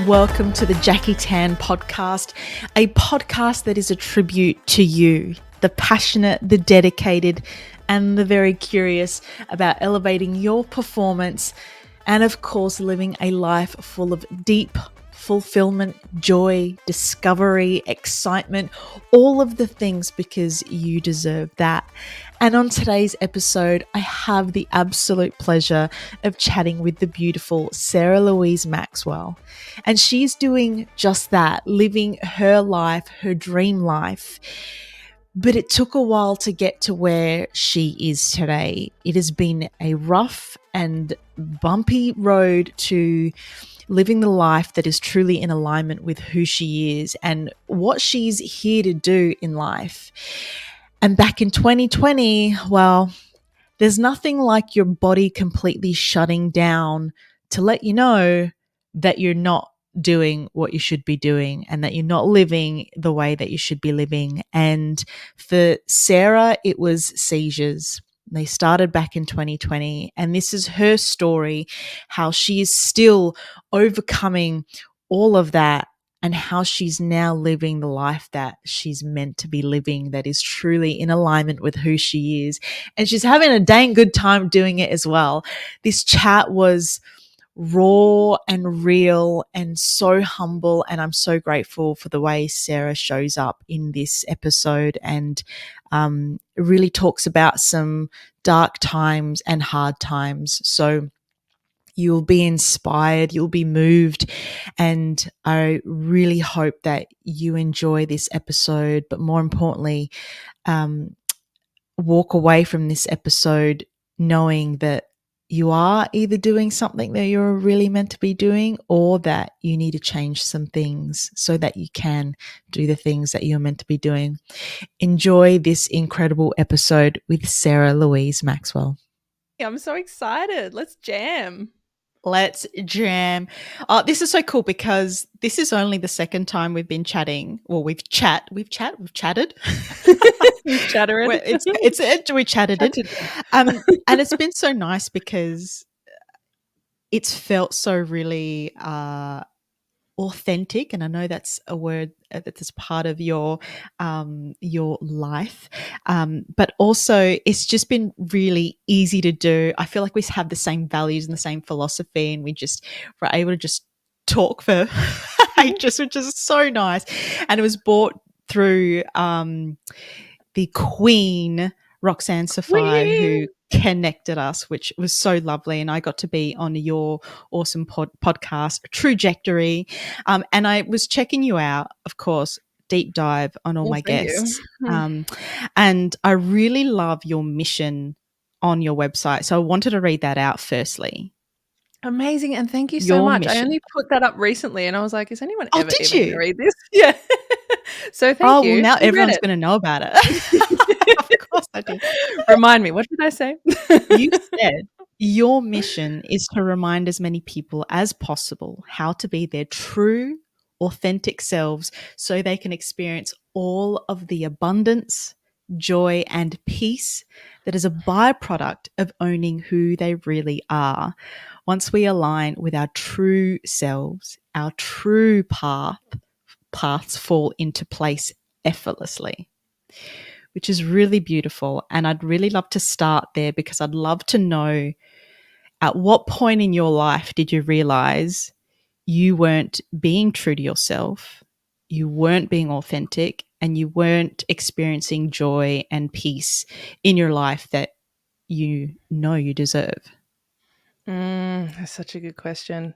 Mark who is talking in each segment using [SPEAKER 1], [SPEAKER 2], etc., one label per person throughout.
[SPEAKER 1] welcome to the Jackie Tan podcast, a podcast that is a tribute to you, the passionate, the dedicated, and the very curious about elevating your performance and, of course, living a life full of deep fulfillment, joy, discovery, excitement, all of the things because you deserve that. And on today's episode, I have the absolute pleasure of chatting with the beautiful Sarah Louise Maxwell. And she's doing just that, living her life, her dream life. But it took a while to get to where she is today. It has been a rough and bumpy road to living the life that is truly in alignment with who she is and what she's here to do in life. And back in 2020, well, there's nothing like your body completely shutting down to let you know that you're not doing what you should be doing and that you're not living the way that you should be living. And for Sarah, it was seizures. They started back in 2020, and this is her story, how she is still overcoming all of that and how she's now living the life that she's meant to be living, that is truly in alignment with who she is. And she's having a dang good time doing it as well. This chat was raw and real and so humble, and I'm so grateful for the way Sarah shows up in this episode and really talks about some dark times and hard times. So you'll be inspired, you'll be moved, and I really hope that you enjoy this episode, but more importantly, walk away from this episode knowing that you are either doing something that you're really meant to be doing, or that you need to change some things so that you can do the things that you're meant to be doing. Enjoy this incredible episode with Sarah Louise Maxwell.
[SPEAKER 2] I'm so excited. Let's jam.
[SPEAKER 1] Let's jam. This is so cool because this is only the second time we've been chatting. Well, we've chatted.
[SPEAKER 2] We've chattered.
[SPEAKER 1] We chatted it. And it's been so nice because it's felt so really authentic, and I know that's a word that's part of your life, but also it's just been really easy to do. I feel like we have the same values and the same philosophy, and we were able to just talk for ages, which is so nice. And it was brought through the Queen Roxanne Safai, who connected us, which was so lovely. And I got to be on your awesome podcast, Trajectory. And I was checking you out, of course, deep dive on all my guests. And I really love your mission on your website. So I wanted to read that out firstly.
[SPEAKER 2] Amazing. And thank you so much. Mission. I only put that up recently and I was like, is anyone ever
[SPEAKER 1] going
[SPEAKER 2] to read this? Yeah. So thank you.
[SPEAKER 1] Oh, well, now everyone's going to know about it. Of course I did.
[SPEAKER 2] Remind me, what did I say?
[SPEAKER 1] You said your mission is to remind as many people as possible how to be their true, authentic selves so they can experience all of the abundance, joy, and peace that is a byproduct of owning who they really are. Once we align with our true selves, our true paths fall into place effortlessly, which is really beautiful. And I'd really love to start there because I'd love to know, at what point in your life did you realize you weren't being true to yourself, you weren't being authentic, and you weren't experiencing joy and peace in your life that you know you deserve?
[SPEAKER 2] That's such a good question.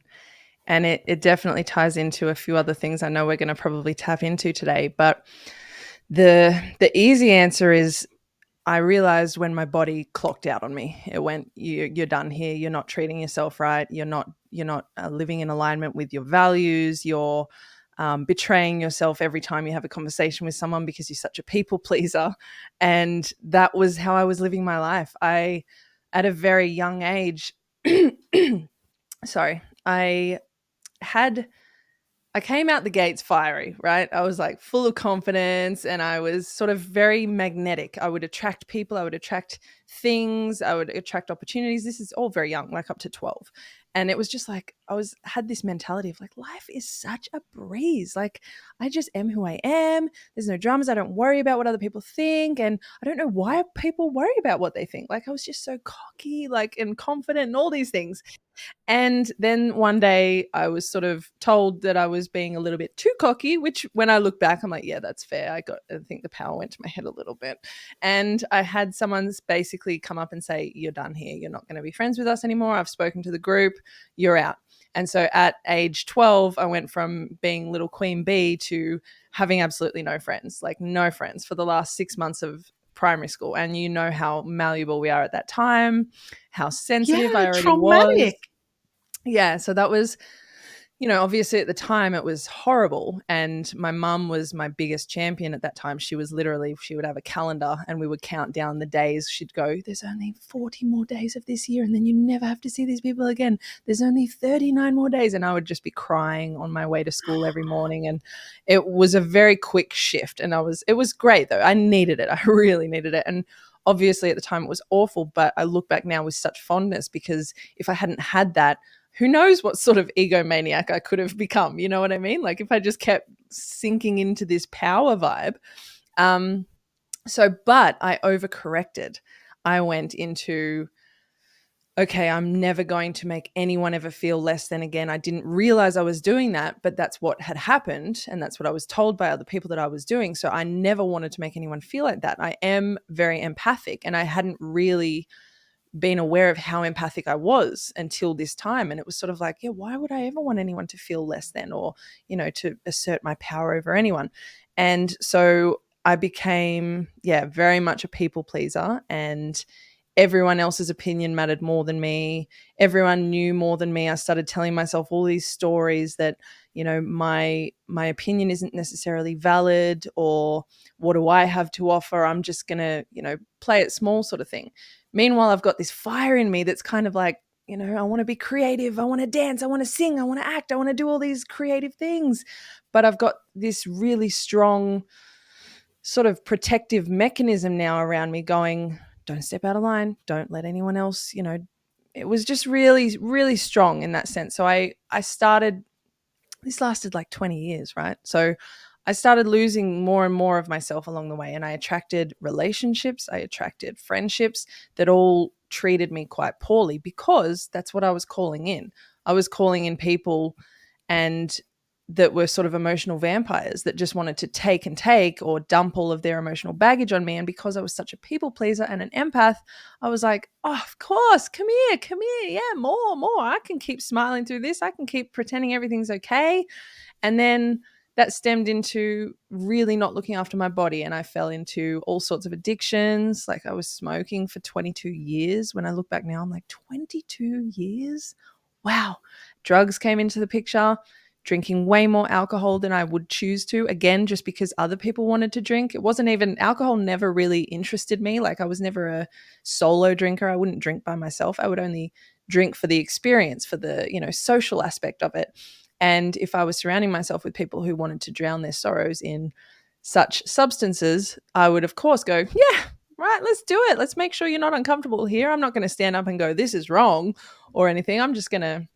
[SPEAKER 2] And it definitely ties into a few other things I know we're going to probably tap into today. But the easy answer is I realized when my body clocked out on me. It went, you're done here. You're not treating yourself right. You're not living in alignment with your values. You're betraying yourself every time you have a conversation with someone because you're such a people pleaser. And that was how I was living my life. At a very young age, sorry, I came out the gates fiery, right? I was like full of confidence and I was sort of very magnetic. I would attract people, I would attract things, I would attract opportunities. This is all very young, like up to 12. And it was just like, had this mentality of like, life is such a breeze. Like, I just am who I am. There's no dramas. I don't worry about what other people think. And I don't know why people worry about what they think. Like, I was just so cocky, like, and confident and all these things. And then one day I was sort of told that I was being a little bit too cocky, which when I look back, I'm like, yeah, that's fair. I think the power went to my head a little bit. And I had someone basically come up and say, you're done here. You're not going to be friends with us anymore. I've spoken to the group. You're out. And so at age 12, I went from being little queen bee to having absolutely no friends, like no friends for the last 6 months of primary school. And you know how malleable we are at that time, how sensitive I
[SPEAKER 1] Yeah,
[SPEAKER 2] already was.
[SPEAKER 1] traumatic.
[SPEAKER 2] Yeah, so that was, obviously at the time it was horrible. And my mum was my biggest champion at that time. She would have a calendar and we would count down the days. She'd go, there's only 40 more days of this year and then you never have to see these people again. There's only 39 more days. And I would just be crying on my way to school every morning. And it was a very quick shift. And it was great though. I needed it. I really needed it. And obviously at the time it was awful, but I look back now with such fondness because if I hadn't had that, who knows what sort of egomaniac I could have become, you know what I mean? Like if I just kept sinking into this power vibe. But I overcorrected. I went into, okay, I'm never going to make anyone ever feel less than again. I didn't realize I was doing that, but that's what had happened. And that's what I was told by other people that I was doing. So I never wanted to make anyone feel like that. I am very empathic and I hadn't really been aware of how empathic I was until this time. And it was sort of like, yeah, why would I ever want anyone to feel less than or, to assert my power over anyone? And so I became, very much a people pleaser and everyone else's opinion mattered more than me. Everyone knew more than me. I started telling myself all these stories that, my opinion isn't necessarily valid or what do I have to offer? I'm just going to, play it small sort of thing. Meanwhile, I've got this fire in me that's kind of like, I want to be creative. I want to dance. I want to sing. I want to act. I want to do all these creative things. But I've got this really strong sort of protective mechanism now around me going, don't step out of line. Don't let anyone else, it was just really, really strong in that sense. So I started, this lasted like 20 years, right? So I started losing more and more of myself along the way. And I attracted relationships, I attracted friendships that all treated me quite poorly because that's what I was calling in. I was calling in people and that were sort of emotional vampires that just wanted to take or dump all of their emotional baggage on me. And because I was such a people pleaser and an empath, I was like, oh, of course, come here. Yeah, more. I can keep smiling through this. I can keep pretending everything's okay. And then that stemmed into really not looking after my body. And I fell into all sorts of addictions. Like I was smoking for 22 years. When I look back now, I'm like, 22 years? Wow. Drugs came into the picture, drinking way more alcohol than I would choose to. Again, just because other people wanted to drink. It wasn't even, alcohol never really interested me. Like I was never a solo drinker. I wouldn't drink by myself. I would only drink for the experience, for the, social aspect of it. And if I was surrounding myself with people who wanted to drown their sorrows in such substances, I would, of course, go, yeah, right, let's do it. Let's make sure you're not uncomfortable here. I'm not going to stand up and go, this is wrong or anything. I'm just going to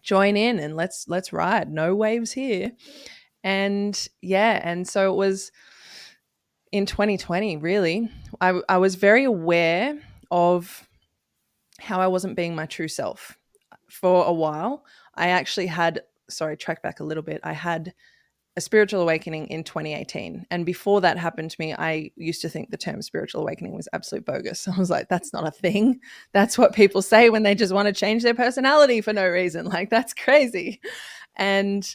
[SPEAKER 2] join in and let's ride. No waves here. And so it was in 2020, really. I was very aware of how I wasn't being my true self. For a while, I actually had, track back a little bit. I had a spiritual awakening in 2018. And before that happened to me, I used to think the term spiritual awakening was absolute bogus. I was like, that's not a thing. That's what people say when they just want to change their personality for no reason. Like, that's crazy. And,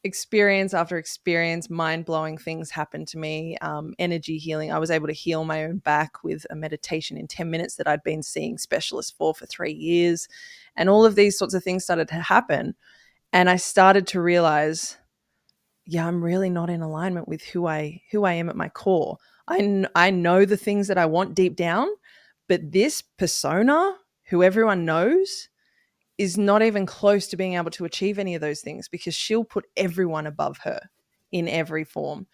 [SPEAKER 2] experience after experience, mind-blowing things happened to me. Energy healing. I was able to heal my own back with a meditation in 10 minutes that I'd been seeing specialists for 3 years. And all of these sorts of things started to happen. And I started to realize, yeah, I'm really not in alignment with who I am at my core. I know the things that I want deep down, but this persona, who everyone knows, is not even close to being able to achieve any of those things because she'll put everyone above her in every form.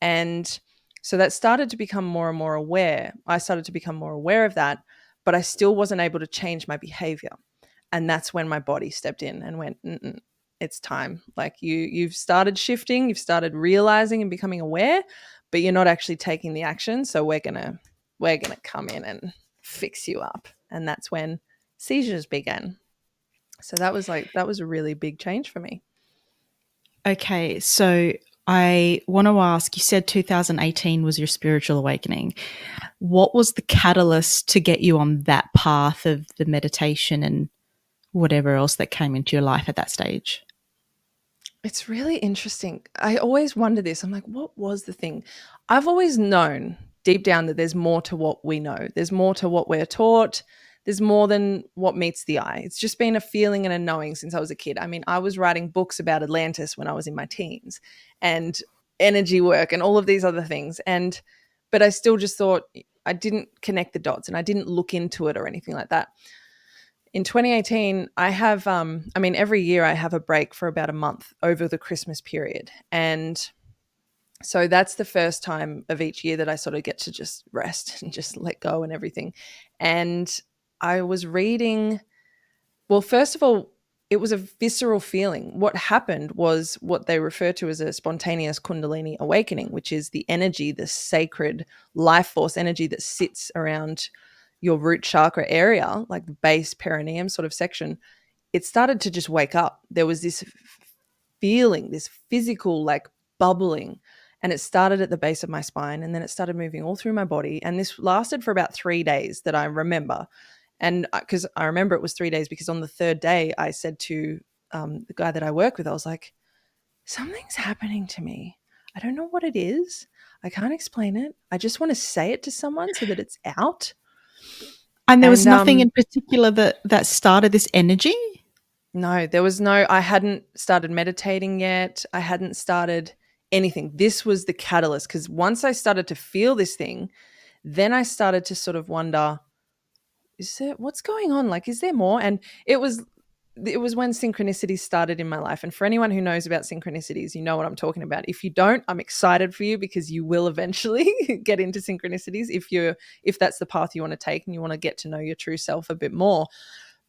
[SPEAKER 2] And so that started to become more and more aware. I started to become more aware of that, but I still wasn't able to change my behavior. And that's when my body stepped in and went, it's time. Like you've started shifting, you've started realizing and becoming aware, but you're not actually taking the action. So we're gonna come in and fix you up. And that's when seizures began. So that was a really big change for me.
[SPEAKER 1] Okay, so I want to ask, you said 2018 was your spiritual awakening. What was the catalyst to get you on that path of the meditation and whatever else that came into your life at that stage?
[SPEAKER 2] It's really interesting. I always wonder this. I'm like, what was the thing? I've always known deep down that there's more to what we know. There's more to what we're taught. There's more than what meets the eye. It's just been a feeling and a knowing since I was a kid. I mean, I was writing books about Atlantis when I was in my teens and energy work and all of these other things. But I still just thought I didn't connect the dots and I didn't look into it or anything like that. In 2018, I have, every year I have a break for about a month over the Christmas period. And so that's the first time of each year that I sort of get to just rest and just let go and everything. And I was reading, well, first of all, it was a visceral feeling. What happened was what they refer to as a spontaneous Kundalini awakening, which is the energy, the sacred life force energy that sits around your root chakra area, like the base perineum sort of section. It started to just wake up. There was this feeling, this physical like bubbling, and it started at the base of my spine and then it started moving all through my body. And this lasted for about 3 days that I remember. And because I remember it was 3 days because on the third day I said to the guy that I work with, I was like, something's happening to me. I don't know what it is. I can't explain it. I just want to say it to someone so that it's out.
[SPEAKER 1] And there was
[SPEAKER 2] And
[SPEAKER 1] nothing in particular that started this energy?
[SPEAKER 2] no, there was no, I hadn't started meditating yet. I hadn't started anything. This was the catalyst because once I started to feel this thing, then I started to sort of wonder, what's going on? Like, is there more? And it was when synchronicities started in my life. And for anyone who knows about synchronicities, you know what I'm talking about. If you don't, I'm excited for you because you will eventually get into synchronicities if that's the path you want to take and you want to get to know your true self a bit more.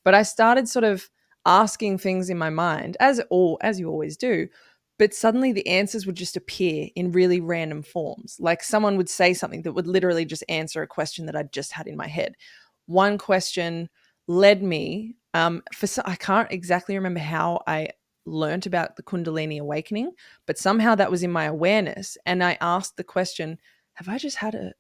[SPEAKER 2] But I started sort of asking things in my mind, as you always do. But suddenly the answers would just appear in really random forms. Like someone would say something that would literally just answer a question that I'd just had in my head. One question led me, I can't exactly remember how I learned about the Kundalini awakening, but somehow that was in my awareness. And I asked the question, have I just had a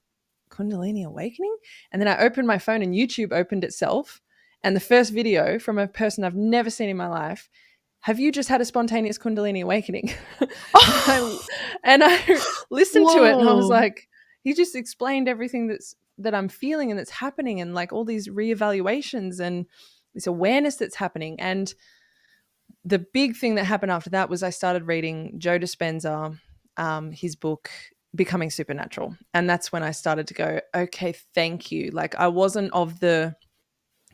[SPEAKER 2] Kundalini awakening? And then I opened my phone and YouTube opened itself. And the first video from a person I've never seen in my life, have you just had a spontaneous Kundalini awakening? and I listened to it and I was
[SPEAKER 1] Whoa.
[SPEAKER 2] like, he just explained everything that I'm feeling and that's happening and like all these reevaluations and this awareness that's happening. And the big thing that happened after that was I started reading Joe Dispenza, his book Becoming Supernatural. And that's when I started to go, okay, thank you. Like I wasn't of the,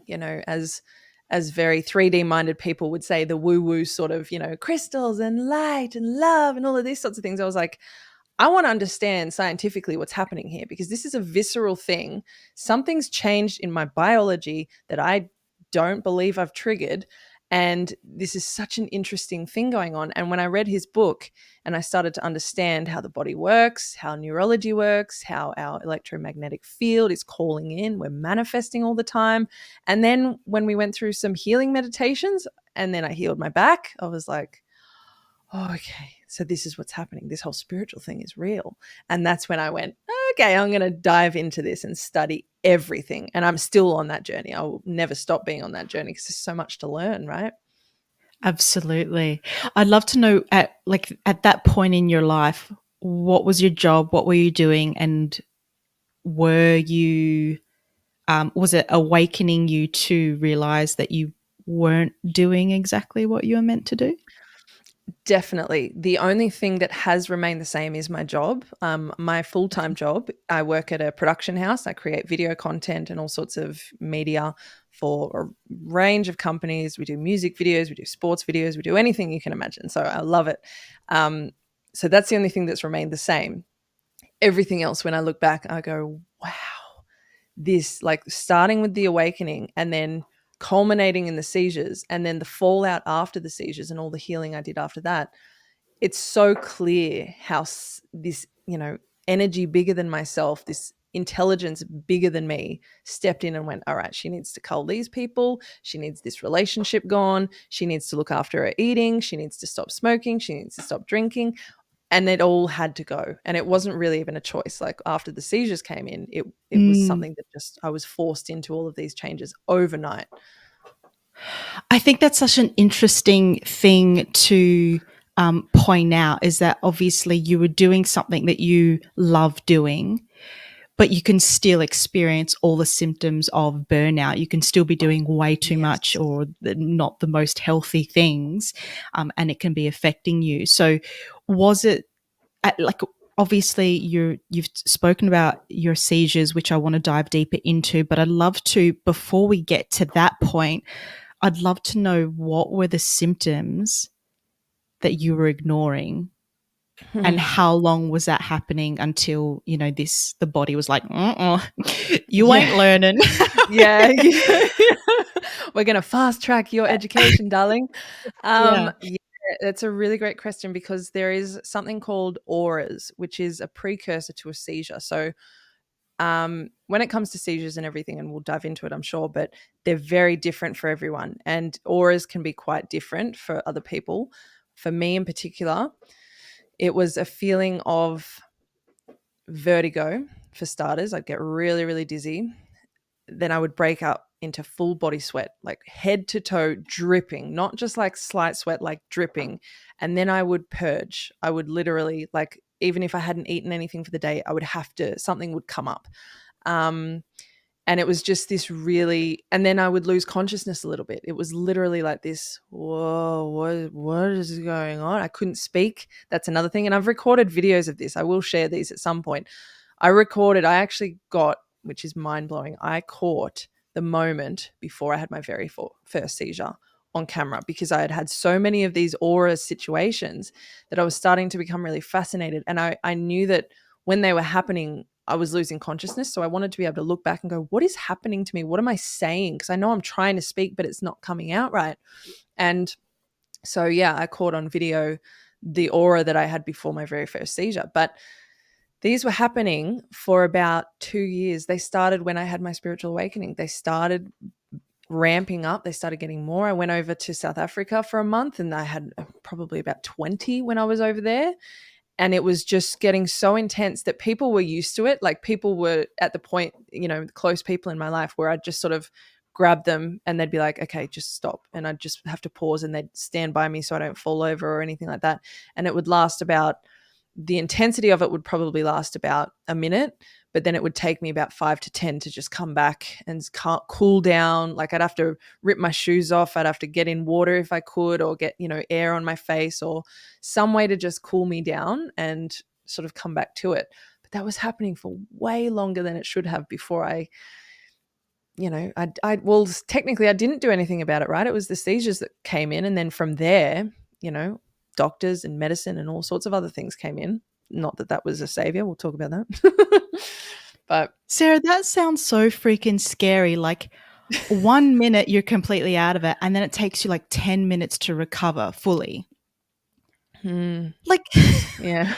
[SPEAKER 2] as very 3D minded people would say, the woo woo sort of, crystals and light and love and all of these sorts of things. I was like, I want to understand scientifically what's happening here because this is a visceral thing. Something's changed in my biology that I don't believe I've triggered. And this is such an interesting thing going on. And when I read his book and I started to understand how the body works, how neurology works, how our electromagnetic field is calling in, we're manifesting all the time. And then when we went through some healing meditations and then I healed my back, I was like, oh, okay, so this is what's happening. This whole spiritual thing is real. And that's when I went, okay, I'm going to dive into this and study everything. And I'm still on that journey. I will never stop being on that journey because there's so much to learn, right?
[SPEAKER 1] Absolutely. I'd love to know at that point in your life, what was your job? What were you doing? And were you, was it awakening you to realize that you weren't doing exactly what you were meant to do?
[SPEAKER 2] Definitely. The only thing that has remained the same is my job. My full-time job, I work at a production house. I create video content and all sorts of media for a range of companies. We do music videos, we do sports videos, we do anything you can imagine. So I love it. So that's the only thing that's remained the same. Everything else, when I look back, I go, wow, this like starting with the awakening and then culminating in the seizures, and then the fallout after the seizures and all the healing I did after that, it's so clear how this, energy bigger than myself, this intelligence bigger than me, stepped in and went, all right, she needs to cull these people. She needs this relationship gone. She needs to look after her eating. She needs to stop smoking. She needs to stop drinking. And it all had to go. And it wasn't really even a choice. Like after the seizures came in, it was something that just, I was forced into all of these changes overnight.
[SPEAKER 1] I think that's such an interesting thing to point out, is that obviously you were doing something that you love doing, but you can still experience all the symptoms of burnout. You can still be doing way too much or not the most healthy things, and it can be affecting you. So was it obviously you've spoken about your seizures, which I want to dive deeper into, but I'd love to, before we get to that point, I'd love to know what were the symptoms that you were ignoring and how long was that happening until, the body was like, you ain't learning.
[SPEAKER 2] Yeah. We're going to fast track your education, darling. Yeah, that's a really great question, because there is something called auras, which is a precursor to a seizure. So when it comes to seizures and everything, and we'll dive into it, I'm sure, but they're very different for everyone. And auras can be quite different for other people. For me in particular, it was a feeling of vertigo, for starters. I'd get really, really dizzy. Then I would break up into full body sweat, like head to toe dripping, not just like slight sweat, like dripping. And then I would purge. I would literally, like, even if I hadn't eaten anything for the day, I would have to, something would come up. And it was just this really, and then I would lose consciousness a little bit. It was literally like this, whoa, what is going on? I couldn't speak. That's another thing. And I've recorded videos of this. I will share these at some point. I actually got, which is mind-blowing, I caught the moment before I had my very first seizure on camera, because I had had so many of these aura situations that I was starting to become really fascinated. And I knew that when they were happening, I was losing consciousness. So I wanted to be able to look back and go, what is happening to me? What am I saying? Because I know I'm trying to speak, but it's not coming out right. And so, yeah, I caught on video the aura that I had before my very first seizure. But these were happening for about 2 years. They started when I had my spiritual awakening. They started ramping up. They started getting more. I went over to South Africa for a month, and I had probably about 20 when I was over there. And it was just getting so intense that people were used to it. Like, people were at the point, close people in my life, where I'd just sort of grab them and they'd be like, okay, just stop. And I'd just have to pause, and they'd stand by me so I don't fall over or anything like that. And it would last about, the intensity of it would probably last about a minute, but then it would take me about 5 to 10 to just come back and cool down. Like, I'd have to rip my shoes off. I'd have to get in water if I could, or get, air on my face, or some way to just cool me down and sort of come back to it. But that was happening for way longer than it should have before well, technically I didn't do anything about it, right? It was the seizures that came in. And then from there, doctors and medicine and all sorts of other things came in. Not that that was a savior. We'll talk about that. But
[SPEAKER 1] Sarah, that sounds so freaking scary. Like, 1 minute you're completely out of it, and then it takes you like 10 minutes to recover fully. Like,
[SPEAKER 2] yeah.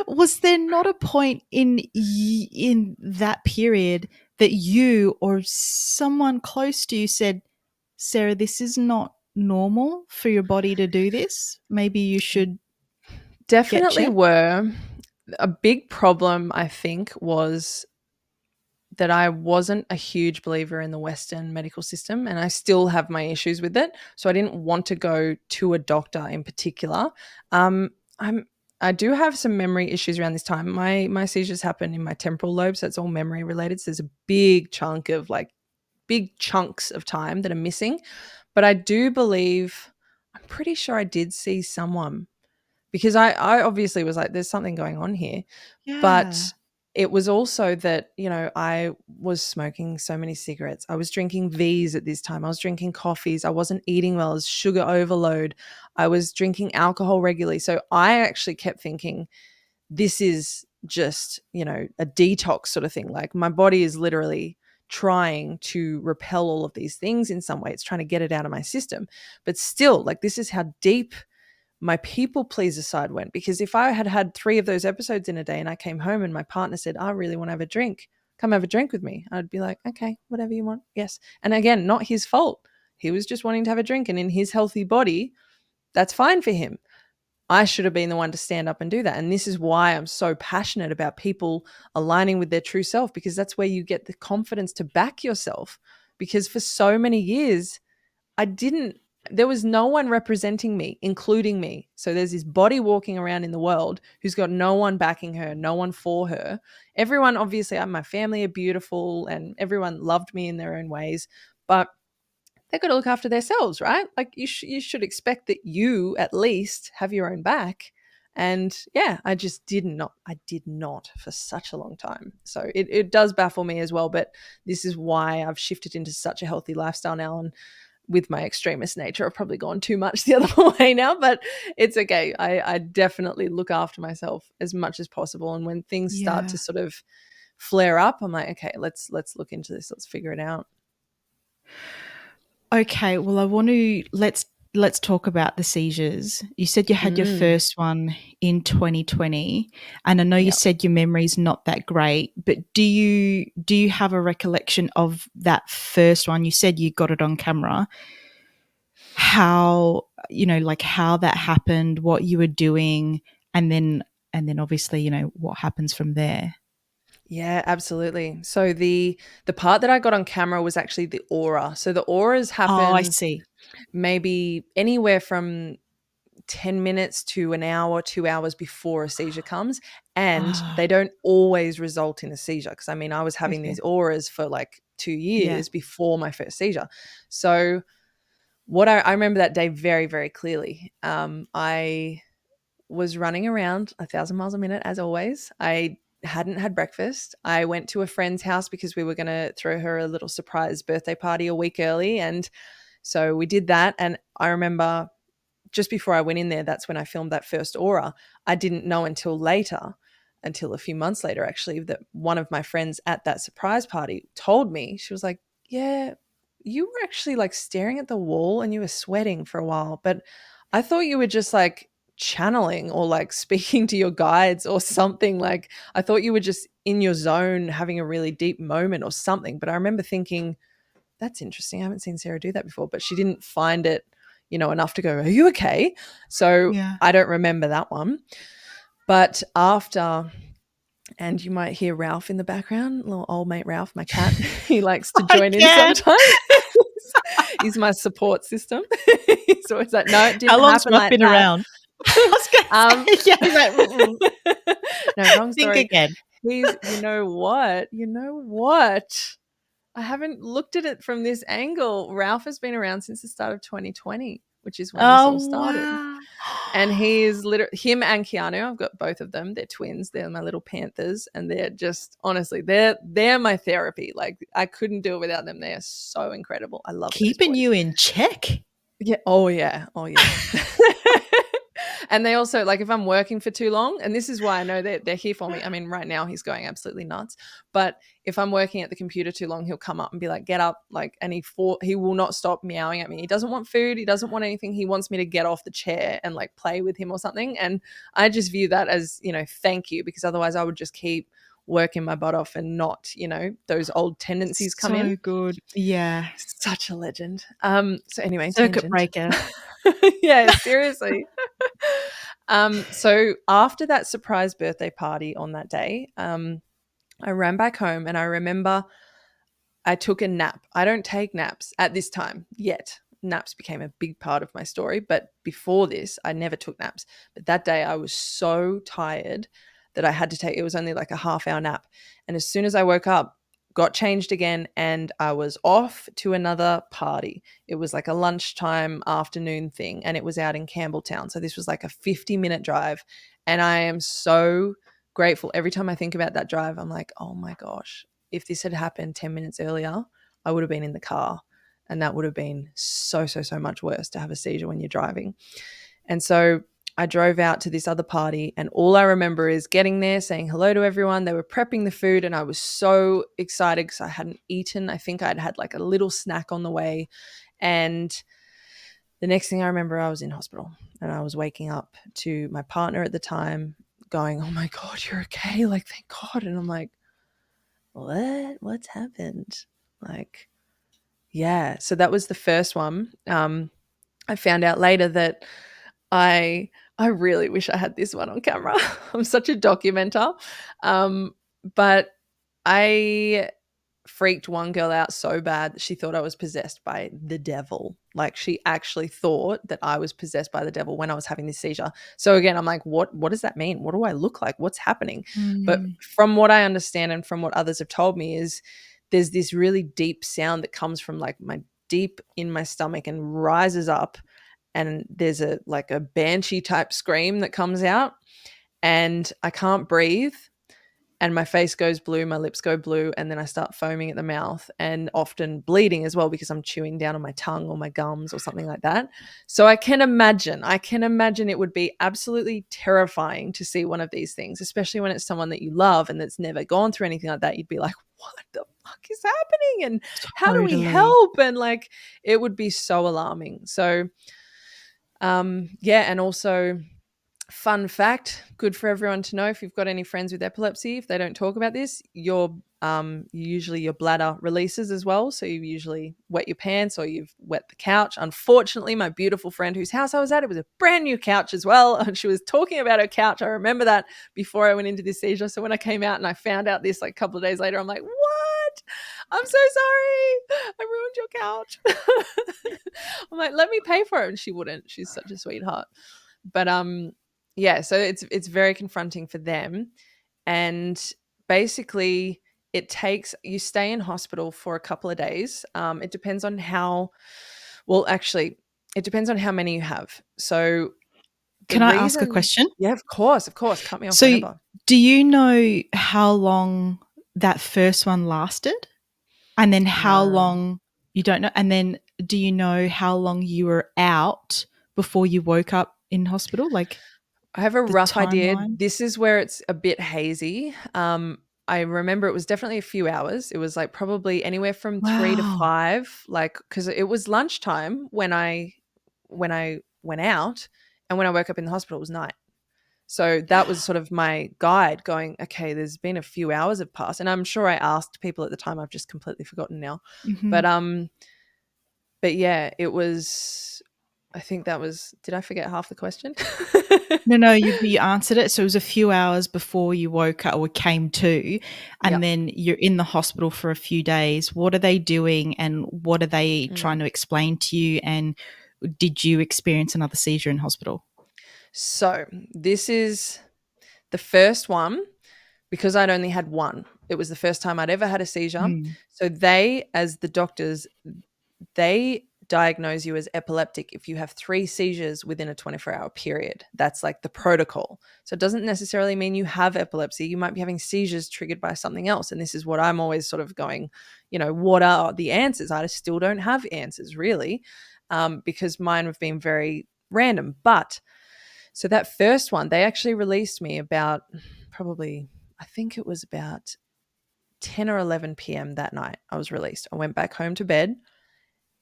[SPEAKER 1] was there not a point in that period that you or someone close to you said, Sarah, this is not normal for your body to do this? Maybe you should
[SPEAKER 2] Definitely
[SPEAKER 1] get
[SPEAKER 2] were. A big problem, I think, was that I wasn't a huge believer in the Western medical system, and I still have my issues with it. So I didn't want to go to a doctor in particular. I do have some memory issues around this time. My seizures happen in my temporal lobe, so it's all memory related. So there's a big chunks of time that are missing. But I do believe, I'm pretty sure I did see someone, because I obviously was like, there's something going on here.
[SPEAKER 1] Yeah.
[SPEAKER 2] But it was also that, I was smoking so many cigarettes. I was drinking V's at this time. I was drinking coffees. I wasn't eating well. I was sugar overload. I was drinking alcohol regularly. So I actually kept thinking, this is just, a detox sort of thing. Like, my body is literally trying to repel all of these things in some way. It's trying to get it out of my system. But still, like, this is how deep my people pleaser side went. Because if I had had 3 of those episodes in a day and I came home and my partner said, I really want to have a drink, come have a drink with me, I'd be like, okay, whatever you want. Yes. And again, not his fault. He was just wanting to have a drink, and in his healthy body, that's fine for him. I should have been the one to stand up and do that. And this is why I'm so passionate about people aligning with their true self, because that's where you get the confidence to back yourself. Because for so many years, there was no one representing me, including me. So there's this body walking around in the world who's got no one backing her, no one for her. Everyone, obviously, my family are beautiful and everyone loved me in their own ways, but they've got to look after themselves, right? Like you should expect that you at least have your own back. And yeah, I did not for such a long time. So it does baffle me as well, but this is why I've shifted into such a healthy lifestyle now. And with my extremist nature, I've probably gone too much the other way now, but it's okay. I definitely look after myself as much as possible. And when things start to sort of flare up, I'm like, okay, let's look into this. Let's figure it out.
[SPEAKER 1] Okay, well, I want to let's talk about the seizures. You said you had your first one in 2020, and I know you said your memory's not that great, but do you have a recollection of that first one? You said you got it on camera. How, like how that happened, what you were doing, and then obviously, what happens from there.
[SPEAKER 2] Yeah, absolutely. So the part that I got on camera was actually the aura. So the auras happen,
[SPEAKER 1] Oh, I see.
[SPEAKER 2] maybe anywhere from 10 minutes to an hour, 2 hours before a seizure comes. And they don't always result in a seizure. Because I was having these auras for like 2 years before my first seizure. So what I remember that day very, very clearly. I was running around 1,000 miles a minute, as always. I hadn't had breakfast. I went to a friend's house because we were going to throw her a little surprise birthday party a week early. And so we did that. And I remember just before I went in there, that's when I filmed that first aura. I didn't know until a few months later, actually, that one of my friends at that surprise party told me, she was like, yeah, you were actually like staring at the wall and you were sweating for a while, but I thought you were just like channeling or like speaking to your guides or something. Like I thought you were just in your zone having a really deep moment or something. But I remember thinking, that's interesting. I haven't seen Sarah do that before, but she didn't find it, enough to go, are you okay? So I don't remember that one. But after, and you might hear Ralph in the background, little old mate Ralph, my cat. He likes to join in sometimes. He's my support system. He's always like, no, it didn't
[SPEAKER 1] How long's
[SPEAKER 2] happen
[SPEAKER 1] Ruff
[SPEAKER 2] like
[SPEAKER 1] been
[SPEAKER 2] that.
[SPEAKER 1] around? I was going to say,
[SPEAKER 2] no, wrong story.
[SPEAKER 1] Think again.
[SPEAKER 2] He's, you know what? I haven't looked at it from this angle. Ralph has been around since the start of 2020, which is when this all started.
[SPEAKER 1] Wow.
[SPEAKER 2] And he is literally, him and Keanu, I've got both of them. They're twins. They're my little panthers. And they're just, honestly, they're my therapy. Like I couldn't do it without them. They are so incredible. I love
[SPEAKER 1] Keeping you in check.
[SPEAKER 2] Yeah. Oh, yeah. And they also, like, if I'm working for too long, and this is why I know they're here for me. Right now he's going absolutely nuts. But if I'm working at the computer too long, he'll come up and be like, get up. Like, and he will not stop meowing at me. He doesn't want food. He doesn't want anything. He wants me to get off the chair and like play with him or something. And I just view that as, thank you, because otherwise I would just keep working my butt off and not, those old tendencies come in.
[SPEAKER 1] So good. Yeah.
[SPEAKER 2] Such a legend. So anyway,
[SPEAKER 1] circuit
[SPEAKER 2] tangent.
[SPEAKER 1] breaker.
[SPEAKER 2] Yeah, seriously. So after that surprise birthday party on that day, I ran back home and I remember I took a nap. I don't take naps at this time yet. Naps became a big part of my story, but before this, I never took naps. But that day I was so tired that I had to take, it was only like a half-hour nap. And as soon as I woke up, got changed again, and I was off to another party. It was like a lunchtime afternoon thing, and it was out in Campbelltown. So this was like a 50-minute drive. And I am so grateful. Every time I think about that drive, I'm like, oh my gosh, if this had happened 10 minutes earlier, I would have been in the car. And that would have been so much worse to have a seizure when you're driving. And so I drove out to this other party, and all I remember is getting there, saying hello to everyone. They were prepping the food, and I was so excited because I hadn't eaten. I think I'd had like a little snack on the way. And the next thing I remember, I was in hospital, and I was waking up to my partner at the time going, "Oh my God, you're okay. Like, thank God." And I'm like, what's happened? Like, yeah. So that was the first one. I found out later that I really wish I had this one on camera. I'm such a documenter. But I freaked one girl out so bad that she thought I was possessed by the devil. Like, she actually thought that I was possessed by the devil when I was having this seizure. So again, I'm like, what does that mean? What do I look like? What's happening? But
[SPEAKER 1] Mm.
[SPEAKER 2] from what I understand and from what others have told me is there's this really deep sound that comes from like my deep in my stomach and rises up, and there's a like a banshee type scream that comes out, and I can't breathe, and my face goes blue, my lips go blue, and then I start foaming at the mouth and often bleeding as well because I'm chewing down on my tongue or my gums or something like that. So I can imagine it would be absolutely terrifying to see one of these things, especially when it's someone that you love and that's never gone through anything like that. You'd be like, what the fuck is happening? And how do we
[SPEAKER 1] Totally.
[SPEAKER 2] help? And like, it would be so alarming. So yeah, and also, fun fact, good for everyone to know, if you've got any friends with epilepsy, if they don't talk about this, usually your bladder releases as well. So you usually wet your pants or you've wet the couch. Unfortunately, my beautiful friend whose house I was at, it was a brand new couch as well. And she was talking about her couch. I remember that before I went into this seizure. So when I came out and I found out this like a couple of days later, I'm like, what? I'm so sorry. I ruined your couch. I'm like, let me pay for it. And she wouldn't. She's such a sweetheart. But yeah, so it's very confronting for them. And basically you stay in hospital for a couple of days. It depends on it depends on how many you have. So the
[SPEAKER 1] Can I ask a
[SPEAKER 2] reason,
[SPEAKER 1] question?
[SPEAKER 2] yeah, of course, cut me off
[SPEAKER 1] So,
[SPEAKER 2] whenever.
[SPEAKER 1] do you know how long that first one lasted? And then how
[SPEAKER 2] No.
[SPEAKER 1] long you don't know? And then do you know how long you were out before you woke up in hospital? Like
[SPEAKER 2] I have a
[SPEAKER 1] the
[SPEAKER 2] rough idea.
[SPEAKER 1] timeline?
[SPEAKER 2] This is where it's a bit hazy. I remember it was definitely a few hours. It was like probably anywhere from 3 to
[SPEAKER 1] Wow.
[SPEAKER 2] 5, like, cuz it was lunchtime when I went out, and when I woke up in the hospital it was night. So that was sort of my guide going, okay, there's been a few hours have passed, and I'm sure I asked people at the time, I've just completely forgotten now.
[SPEAKER 1] Mhm.
[SPEAKER 2] But but yeah, it was, I think that was, did I forget half the question?
[SPEAKER 1] No, you answered it. So it was a few hours before you woke up or came to,
[SPEAKER 2] Yeah.
[SPEAKER 1] and then you're in the hospital for a few days. What are they doing and what are they trying
[SPEAKER 2] Mm.
[SPEAKER 1] to explain to you? And did you experience another seizure in hospital?
[SPEAKER 2] So this is the first one, because I'd only had one. It was the first time I'd ever had a seizure.
[SPEAKER 1] Mm.
[SPEAKER 2] So they, as the doctors, they diagnose you as epileptic if you have 3 seizures within a 24-hour period. That's like the protocol. So it doesn't necessarily mean you have epilepsy. You might be having seizures triggered by something else. And this is what I'm always sort of going, what are the answers? I still don't have answers really, because mine have been very random. But so that first one, they actually released me about probably, I think it was about 10 or 11 p.m. that night. I was released. I went back home to bed,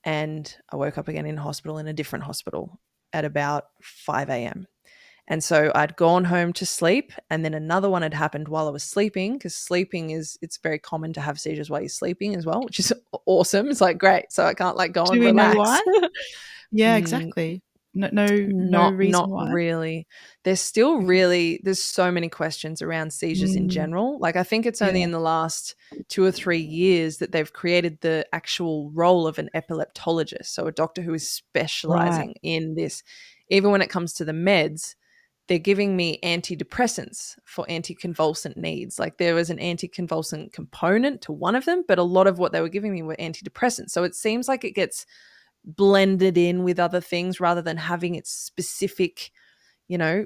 [SPEAKER 2] and I woke up again in hospital, in a different hospital, at about 5 a.m. And so I'd gone home to sleep, and then another one had happened while I was sleeping, because it's very common to have seizures while you're sleeping as well, which is awesome. It's like, great. So I can't like go
[SPEAKER 1] Do
[SPEAKER 2] and
[SPEAKER 1] we know
[SPEAKER 2] relax.
[SPEAKER 1] why? Yeah,
[SPEAKER 2] Mm,
[SPEAKER 1] exactly. No
[SPEAKER 2] not
[SPEAKER 1] reason why?
[SPEAKER 2] really. There's still
[SPEAKER 1] Okay.
[SPEAKER 2] there's so many questions around seizures in
[SPEAKER 1] Mm,
[SPEAKER 2] general. Like, I think it's only
[SPEAKER 1] yeah.
[SPEAKER 2] in the last 2 or 3 years that they've created the actual role of an epileptologist, so a doctor who is
[SPEAKER 1] Right.
[SPEAKER 2] specializing in this. Even when it comes to the meds, they're giving me antidepressants for anticonvulsant needs. Like, there was an anticonvulsant component to one of them, but a lot of what they were giving me were antidepressants. So it seems like it gets blended in with other things rather than having its specific, you know,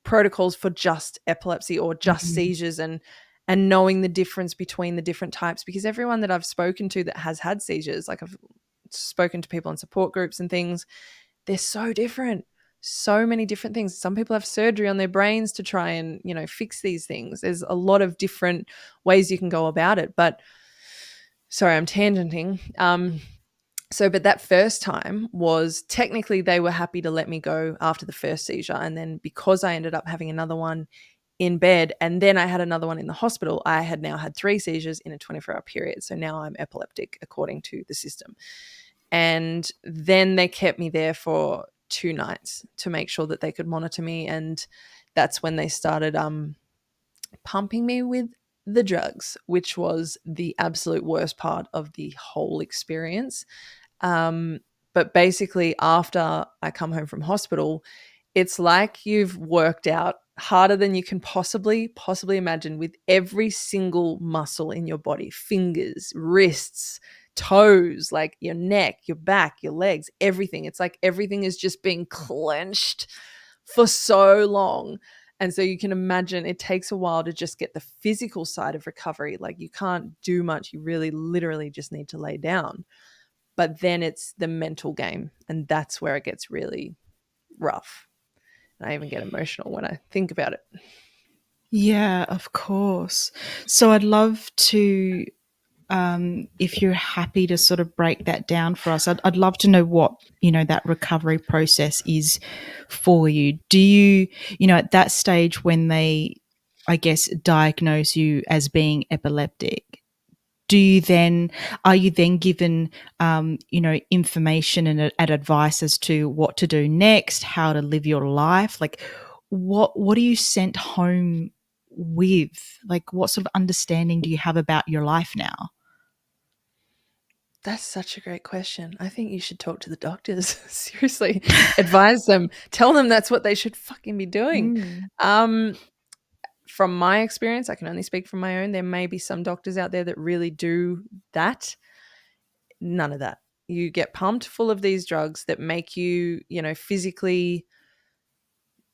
[SPEAKER 2] protocols for just epilepsy or just
[SPEAKER 1] Mhm.
[SPEAKER 2] seizures, and knowing the difference between the different types. Because everyone that I've spoken to that has had seizures, like I've spoken to people in support groups and things, they're so many different things. Some people have surgery on their brains to try and, fix these things. There's a lot of different ways you can go about it. But sorry, I'm tangenting. But that first time was technically they were happy to let me go after the first seizure. And then because I ended up having another one in bed and then I had another one in the hospital, I had now had 3 seizures in a 24-hour period. So now I'm epileptic according to the system. And then they kept me there for 2 nights to make sure that they could monitor me. And that's when they started pumping me with the drugs, which was the absolute worst part of the whole experience. But basically, after I come home from hospital, it's like you've worked out harder than you can possibly imagine with every single muscle in your body, fingers, wrists, toes, like your neck, your back, your legs, everything. It's like everything is just being clenched for so long. And so you can imagine it takes a while to just get the physical side of recovery. Like you can't do much. You really literally just need to lay down. But then it's the mental game. And that's where it gets really rough. And I even get emotional when I think about it.
[SPEAKER 1] Yeah, of course. So I'd love to, if you're happy to sort of break that down for us, I'd love to know what, that recovery process is for you. Do you, at that stage when they, I guess, diagnose you as being epileptic, are you then given, information and advice as to what to do next, how to live your life? Like, what are you sent home with? Like, what sort of understanding do you have about your life now?
[SPEAKER 2] That's such a great question. I think you should talk to the doctors. Seriously, advise them. Tell them that's what they should fucking be doing.
[SPEAKER 1] Mm.
[SPEAKER 2] From my experience, I can only speak from my own. There may be some doctors out there that really do that. None of that. You get pumped full of these drugs that make you, physically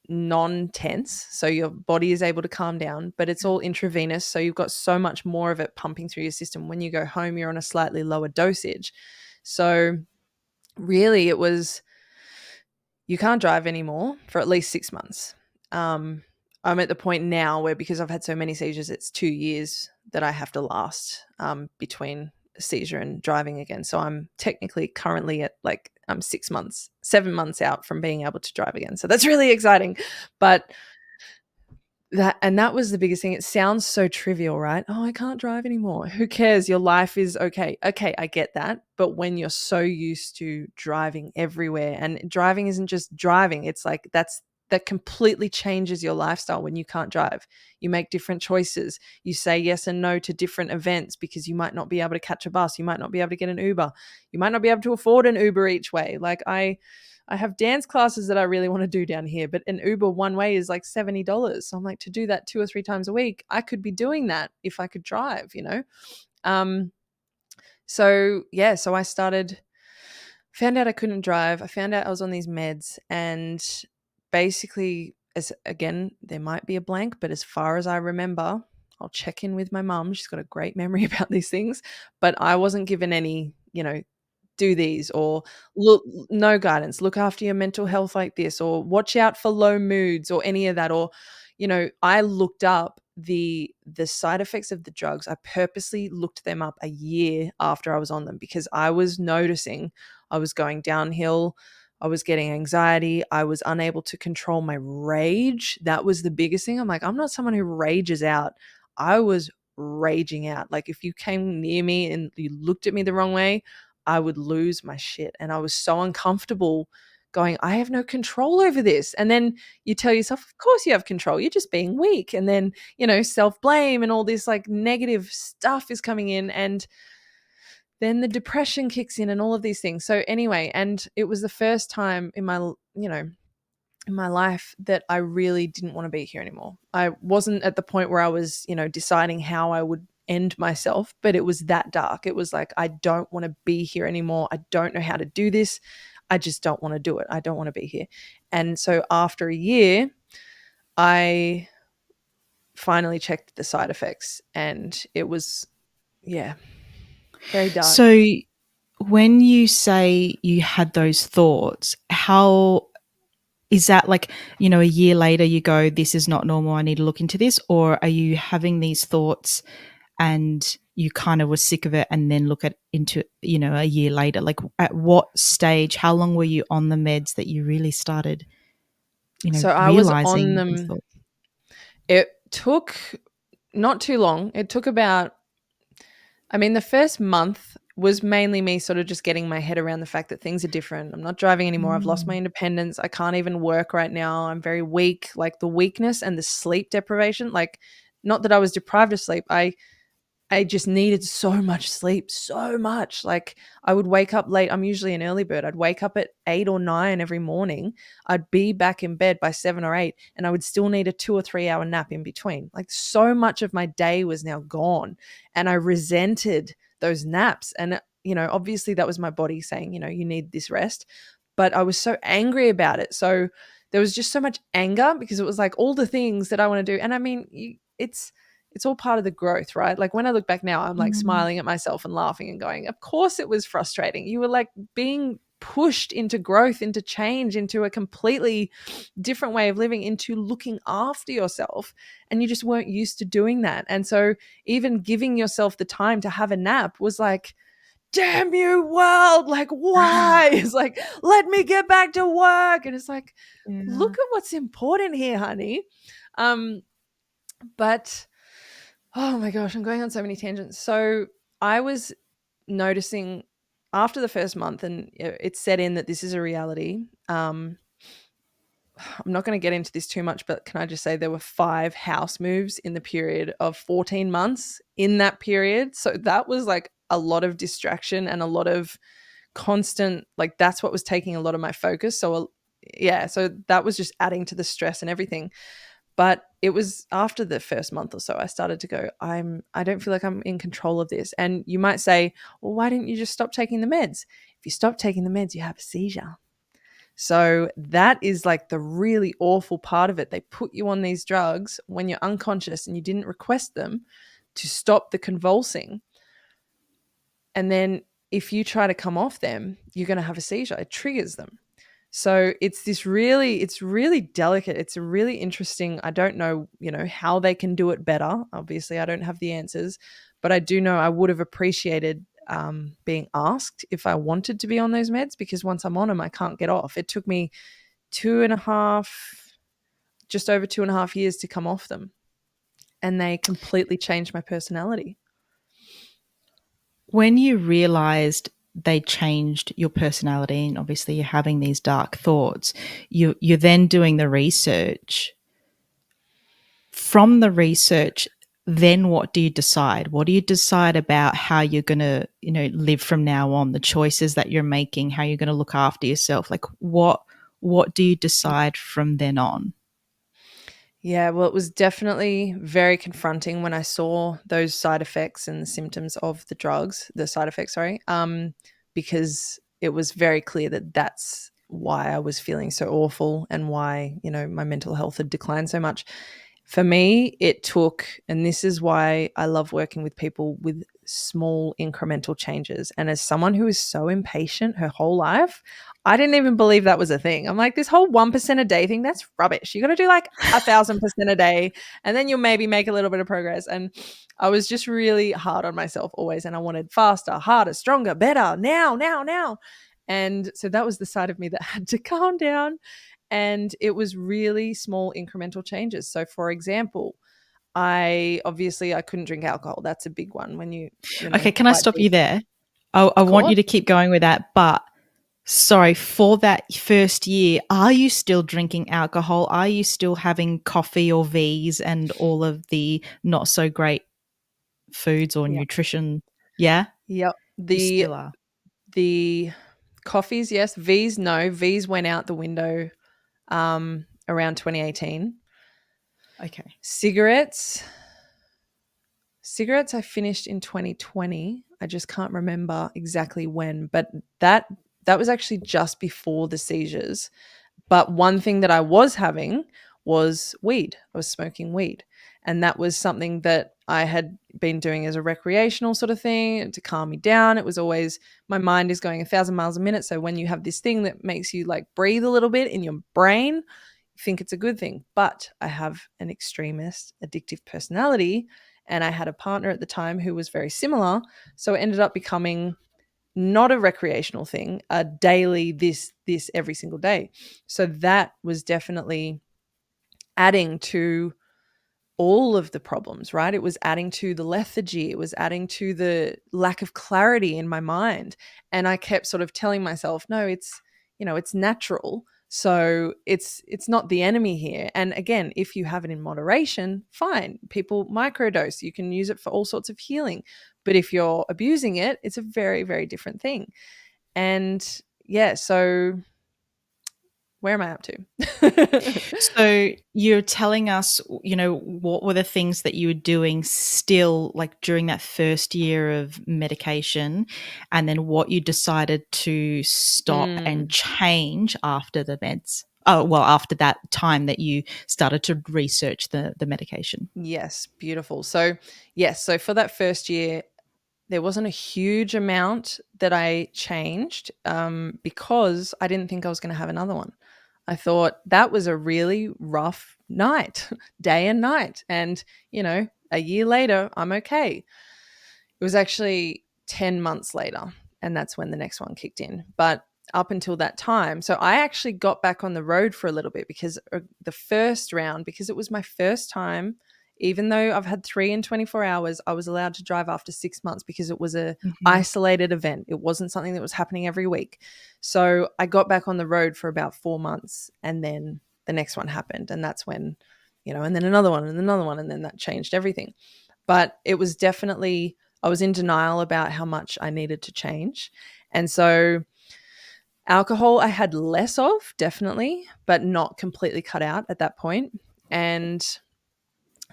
[SPEAKER 2] non-tense, so your body is able to calm down, but it's all intravenous, so you've got so much more of it pumping through your system. When you go home, you're on a slightly lower dosage. So really it was, you can't drive anymore for at least 6 months. I'm at the point now where, because I've had so many seizures, it's 2 years that I have to last between seizure and driving again. So I'm technically currently at like, I'm 6 months, 7 months out from being able to drive again. So that's really exciting. But that was the biggest thing. It sounds so trivial, right? Oh, I can't drive anymore. Who cares? Your life is okay. Okay, I get that. But when you're so used to driving everywhere, and driving isn't just driving, it's like that completely changes your lifestyle when you can't drive. You make different choices. You say yes and no to different events because you might not be able to catch a bus. You might not be able to get an Uber. You might not be able to afford an Uber each way. Like I have dance classes that I really want to do down here, but an Uber one way is like $70. So I'm like, to do that 2 or 3 times a week, I could be doing that if I could drive, So yeah, so I found out I couldn't drive. I found out I was on these meds, and basically, again, there might be a blank, but as far as I remember, I'll check in with my mum. She's got a great memory about these things, but I wasn't given any, do these, or look, no guidance, look after your mental health like this, or watch out for low moods, or any of that. Or I looked up the side effects of the drugs. I purposely looked them up a year after I was on them, because I was noticing I was going downhill. I was getting anxiety. I was unable to control my rage. That was the biggest thing. I'm like, I'm not someone who rages out. I was raging out. Like if you came near me and you looked at me the wrong way, I would lose my shit. And I was so uncomfortable going, I have no control over this. And then you tell yourself, of course you have control. You're just being weak. And then, self-blame and all this like negative stuff is coming in. And then the depression kicks in and all of these things. So anyway, and it was the first time in my life that I really didn't want to be here anymore. I wasn't at the point where I was, deciding how I would end myself, but it was that dark. It was like, I don't want to be here anymore. I don't know how to do this. I just don't want to do it. I don't want to be here. And so after a year, I finally checked the side effects, and it was, very dark.
[SPEAKER 1] So when you say you had those thoughts, how is that like, a year later you go, this is not normal, I need to look into this? Or are you having these thoughts and you kind of were sick of it and then look at into, a year later? Like at what stage, how long were you on the meds that you really started,
[SPEAKER 2] So I was on
[SPEAKER 1] realizing these
[SPEAKER 2] them.
[SPEAKER 1] thoughts?
[SPEAKER 2] It took not too long. It took about, the first month was mainly me sort of just getting my head around the fact that things are different. I'm not driving anymore. I've lost my independence. I can't even work right now. I'm very weak. Like the weakness and the sleep deprivation, like not that I was deprived of sleep. I just needed so much sleep, so much. Like I would wake up late. I'm usually an early bird. I'd wake up at 8 or 9 every morning. I'd be back in bed by 7 or 8, and I would still need a 2 or 3 hour nap in between. Like so much of my day was now gone, and I resented those naps. And obviously that was my body saying, you need this rest. But I was so angry about it. So there was just so much anger because it was like all the things that I want to do. And it's all part of the growth, right? Like when I look back now, I'm like smiling at myself and laughing and going, of course it was frustrating. You were like being pushed into growth, into change, into a completely different way of living, into looking after yourself. And you just weren't used to doing that. And so even giving yourself the time to have a nap was like, damn you world, like why? It's like, let me get back to work. And it's like, look at what's important here, honey. But oh my gosh, I'm going on so many tangents. So I was noticing after the first month, and it set in that this is a reality. I'm not going to get into this too much, but can I just say there were 5 house moves in the period of 14 months in that period. So that was like a lot of distraction and a lot of constant, like that's what was taking a lot of my focus. So yeah, so that was just adding to the stress and everything. But it was after the first month or so I started to go, I don't feel like I'm in control of this. And you might say, well, why didn't you just stop taking the meds? If you stop taking the meds, you have a seizure. So that is like the really awful part of it. They put you on these drugs when you're unconscious and you didn't request them to stop the convulsing. And then if you try to come off them, you're going to have a seizure. It triggers them. So it's really delicate. It's a really interesting, I don't know, how they can do it better. Obviously, I don't have the answers, but I do know I would have appreciated being asked if I wanted to be on those meds, because once I'm on them, I can't get off. It took me just over 2.5 years to come off them. And they completely changed my personality.
[SPEAKER 1] When you realized they changed your personality, and obviously you're having these dark thoughts, you're then doing the research. From the research, then what do you decide? What do you decide about how you're going to, live from now on, the choices that you're making, how you're going to look after yourself? Like what do you decide from then on?
[SPEAKER 2] Yeah, well, it was definitely very confronting when I saw those side effects and the symptoms of the side effects, sorry, because it was very clear that that's why I was feeling so awful and why, my mental health had declined so much. For me, it took, and this is why I love working with people with small incremental changes. And as someone who is so impatient her whole life, I didn't even believe that was a thing. I'm like, this whole 1% a day thing, that's rubbish. You got to do like 1,000% a day, and then you'll maybe make a little bit of progress. And I was just really hard on myself always. And I wanted faster, harder, stronger, better, now, now, now. And so that was the side of me that had to calm down. And it was really small incremental changes. So for example, I couldn't drink alcohol. That's a big one when
[SPEAKER 1] Okay, can I
[SPEAKER 2] quite
[SPEAKER 1] stop
[SPEAKER 2] deep.
[SPEAKER 1] you there? I
[SPEAKER 2] Of
[SPEAKER 1] want you
[SPEAKER 2] course.
[SPEAKER 1] to keep going with that, but sorry, for that first year, are you still drinking alcohol? Are you still having coffee or V's and all of the not so great foods or
[SPEAKER 2] Yeah.
[SPEAKER 1] nutrition? Yeah,
[SPEAKER 2] Yep.
[SPEAKER 1] you still are.
[SPEAKER 2] The coffees, yes. V's, no. V's went out the window around 2018.
[SPEAKER 1] Okay.
[SPEAKER 2] Cigarettes I finished in 2020. I just can't remember exactly when, but that was actually just before the seizures. But one thing that I was having was weed. I was smoking weed. And that was something that I had been doing as a recreational sort of thing to calm me down. It was always, my mind is going 1,000 miles a minute. So when you have this thing that makes you like breathe a little bit in your brain, you think it's a good thing. But I have an extremist addictive personality, and I had a partner at the time who was very similar. So it ended up becoming not a recreational thing, a daily this every single day. So that was definitely adding to all of the problems, right? It was adding to the lethargy. It was adding to the lack of clarity in my mind. And I kept sort of telling myself, no, it's natural. So it's not the enemy here. And again, if you have it in moderation, fine. People microdose. You can use it for all sorts of healing. But if you're abusing it, it's a very, very different thing. And yeah, so where am I up to?
[SPEAKER 1] So you're telling us, what were the things that you were doing still like during that first year of medication, and then what you decided to stop and change after the meds? Oh, well, after that time that you started to research the medication.
[SPEAKER 2] Yes, beautiful. So, yes, so for that first year, there wasn't a huge amount that I changed because I didn't think I was going to have another one. I thought that was a really rough night, day and night. And, a year later, I'm okay. It was actually 10 months later, and that's when the next one kicked in. But up until that time, so I actually got back on the road for a little bit because the first round, because it was my first time, even though I've had 3 in 24 hours, I was allowed to drive after 6 months because it was a isolated event. It wasn't something that was happening every week. So I got back on the road for about 4 months, and then the next one happened. And that's when, and then another one and another one. And then that changed everything. But it was definitely, I was in denial about how much I needed to change. And so alcohol I had less of, definitely, but not completely cut out at that point. And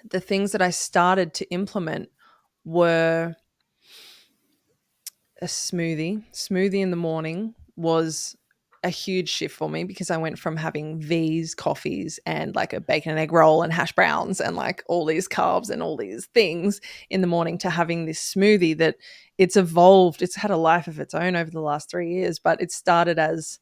[SPEAKER 2] the things that I started to implement were a smoothie. Smoothie in the morning was a huge shift for me because I went from having V's coffees and like a bacon and egg roll and hash browns and like all these carbs and all these things in the morning to having this smoothie that it's evolved. It's had a life of its own over the last 3 years, but it started as,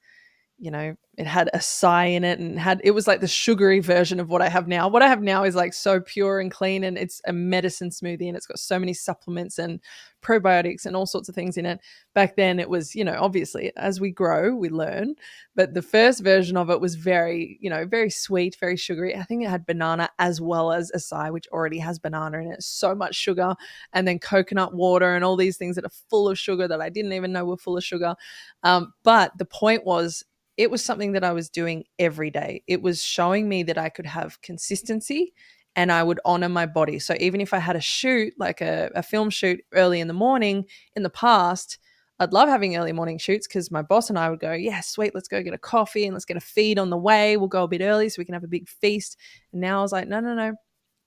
[SPEAKER 2] it had acai in it and it was like the sugary version of what I have now. What I have now is like so pure and clean, and it's a medicine smoothie, and it's got so many supplements and probiotics and all sorts of things in it. Back then it was, obviously as we grow, we learn, but the first version of it was very, very sweet, very sugary. I think it had banana as well as acai, which already has banana in it, so much sugar, and then coconut water and all these things that are full of sugar that I didn't even know were full of sugar. But the point was, it was something that I was doing every day. It was showing me that I could have consistency and I would honor my body. So even if I had a shoot, like a film shoot early in the morning in the past, I'd love having early morning shoots because my boss and I would go, yeah, sweet, let's go get a coffee and let's get a feed on the way. We'll go a bit early so we can have a big feast. And now I was like, no,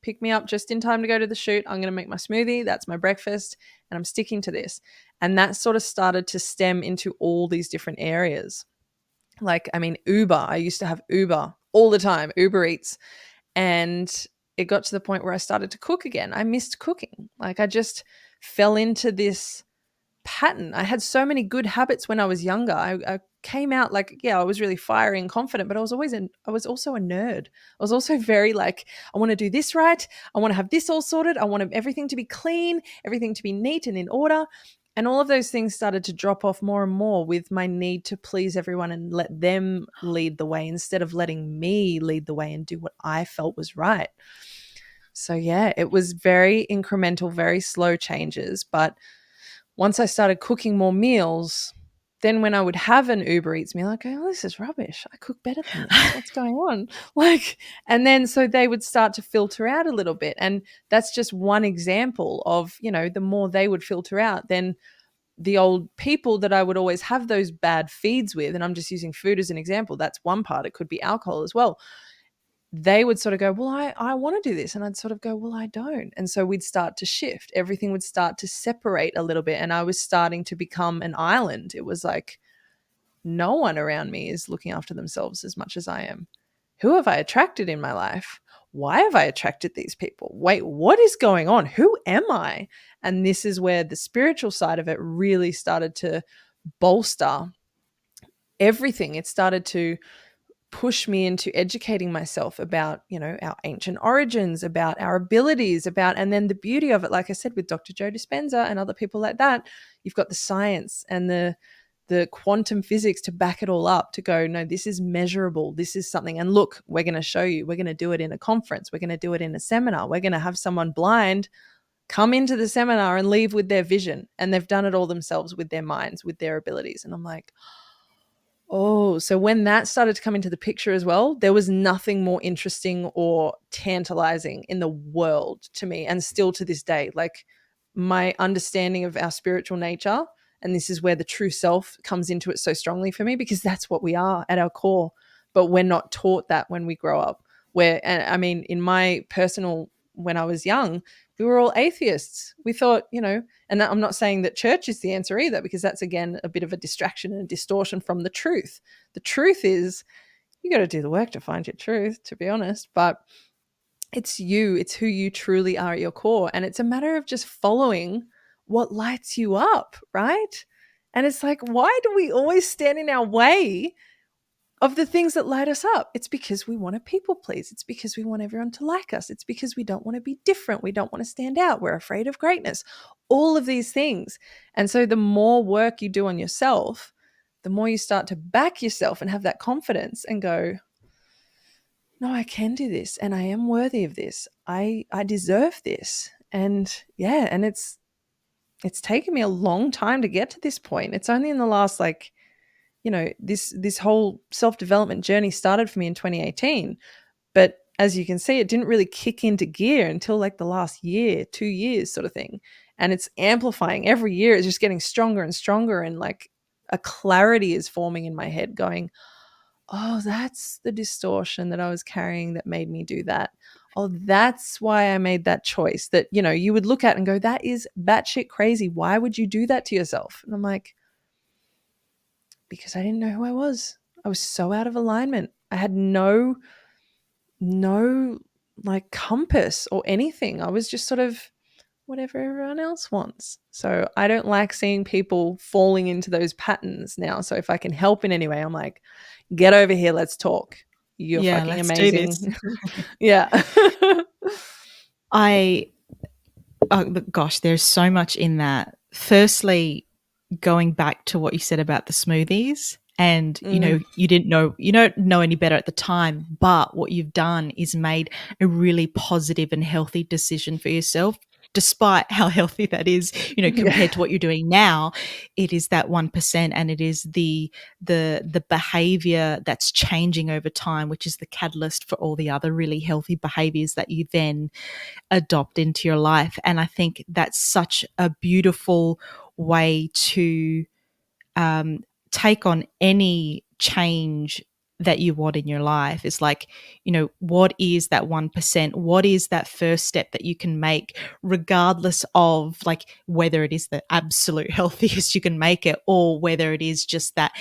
[SPEAKER 2] pick me up just in time to go to the shoot. I'm going to make my smoothie. That's my breakfast. And I'm sticking to this. And that sort of started to stem into all these different areas. Like, Uber. I used to have Uber all the time, Uber Eats. And it got to the point where I started to cook again. I missed cooking. Like, I just fell into this pattern. I had so many good habits when I was younger. I came out like, I was really fiery and confident, but I was also a nerd. I was also very like, I want to do this right. I want to have this all sorted. I want everything to be clean, everything to be neat and in order. And all of those things started to drop off more and more with my need to please everyone and let them lead the way instead of letting me lead the way and do what I felt was right. So yeah, it was very incremental, very slow changes. But once I started cooking more meals, then when I would have an Uber Eats meal, I'd go, oh, this is rubbish. I cook better than this. What's going on? And then so they would start to filter out a little bit. And that's just one example of, the more they would filter out, then the old people that I would always have those bad feeds with, and I'm just using food as an example, that's one part. It could be alcohol as well. They would sort of go, well, I want to do this. And I'd sort of go, well, I don't. And so we'd start to shift. Everything would start to separate a little bit. And I was starting to become an island. It was like no one around me is looking after themselves as much as I am. Who have I attracted in my life? why have I attracted these people? Wait, what is going on? Who am I? And this is where the spiritual side of it really started to bolster everything. It started to push me into educating myself about, our ancient origins, about our abilities, and then the beauty of it, like I said, with Dr. Joe Dispenza and other people like that, you've got the science and the quantum physics to back it all up, to go, no, this is measurable. This is something. And look, we're going to show you, we're going to do it in a conference. We're going to do it in a seminar. We're going to have someone blind come into the seminar and leave with their vision. And they've done it all themselves with their minds, with their abilities. And I'm like, oh, so when that started to come into the picture as well, there was nothing more interesting or tantalizing in the world to me. And still to this day, like, my understanding of our spiritual nature, and this is where the true self comes into it so strongly for me, because that's what we are at our core. But we're not taught that when we grow up. And I mean, in my personal, when I was young, we were all atheists. We thought, and I'm not saying that church is the answer either, because that's, again, a bit of a distraction and a distortion from the truth. The truth is, you got to do the work to find your truth, to be honest. But it's you, it's who you truly are at your core. And it's a matter of just following what lights you up, right? And it's like, why do we always stand in our way of the things that light us up? It's because we want to people please. It's because we want everyone to like us. It's because we don't want to be different. We don't want to stand out. We're afraid of greatness. All of these things. And so the more work you do on yourself, the more you start to back yourself and have that confidence and go, no, I can do this, and I am worthy of this. I deserve this. And yeah, and it's taken me a long time to get to this point. It's only in the last, this whole self-development journey started for me in 2018. But as you can see, it didn't really kick into gear until like the last year, 2 years sort of thing. And it's amplifying every year. It's just getting stronger and stronger. And like a clarity is forming in my head going, oh, that's the distortion that I was carrying that made me do that. Oh, that's why I made that choice that, you would look at and go, that is batshit crazy. Why would you do that to yourself? And I'm like, because I didn't know who I was. I was so out of alignment. I had no like compass or anything. I was just sort of whatever everyone else wants. So I don't like seeing people falling into those patterns now. So if I can help in any way, I'm like, get over here, let's talk. You're fucking amazing. Yeah.
[SPEAKER 1] Gosh, there's so much in that. Firstly, going back to what you said about the smoothies, and you don't know any better at the time, but what you've done is made a really positive and healthy decision for yourself, despite how healthy that is, compared to what you're doing now. It is that 1%, and it is the behavior that's changing over time, which is the catalyst for all the other really healthy behaviors that you then adopt into your life. And I think that's such a beautiful way to take on any change that you want in your life. Is like, what is that 1%? What is that first step that you can make, regardless of like whether it is the absolute healthiest you can make it, or whether it is just that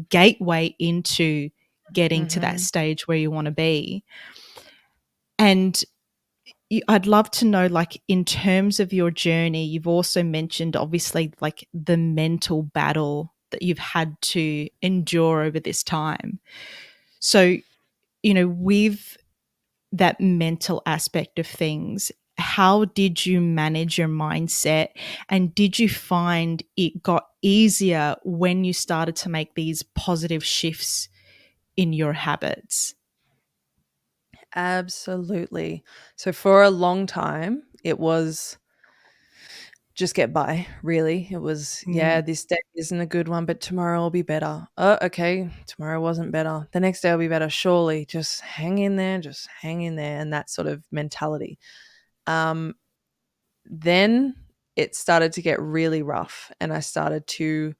[SPEAKER 1] gateway into getting to that stage where you want to be. And I'd love to know, like, in terms of your journey, you've also mentioned obviously like the mental battle that you've had to endure over this time. So, with that mental aspect of things, how did you manage your mindset? And did you find it got easier when you started to make these positive shifts in your habits?
[SPEAKER 2] Absolutely. So for a long time, it was just get by, really. It was, this day isn't a good one, but tomorrow will be better. Oh, okay, tomorrow wasn't better. The next day will be better, surely. Just hang in there, and that sort of mentality. Then it started to get really rough, and I started to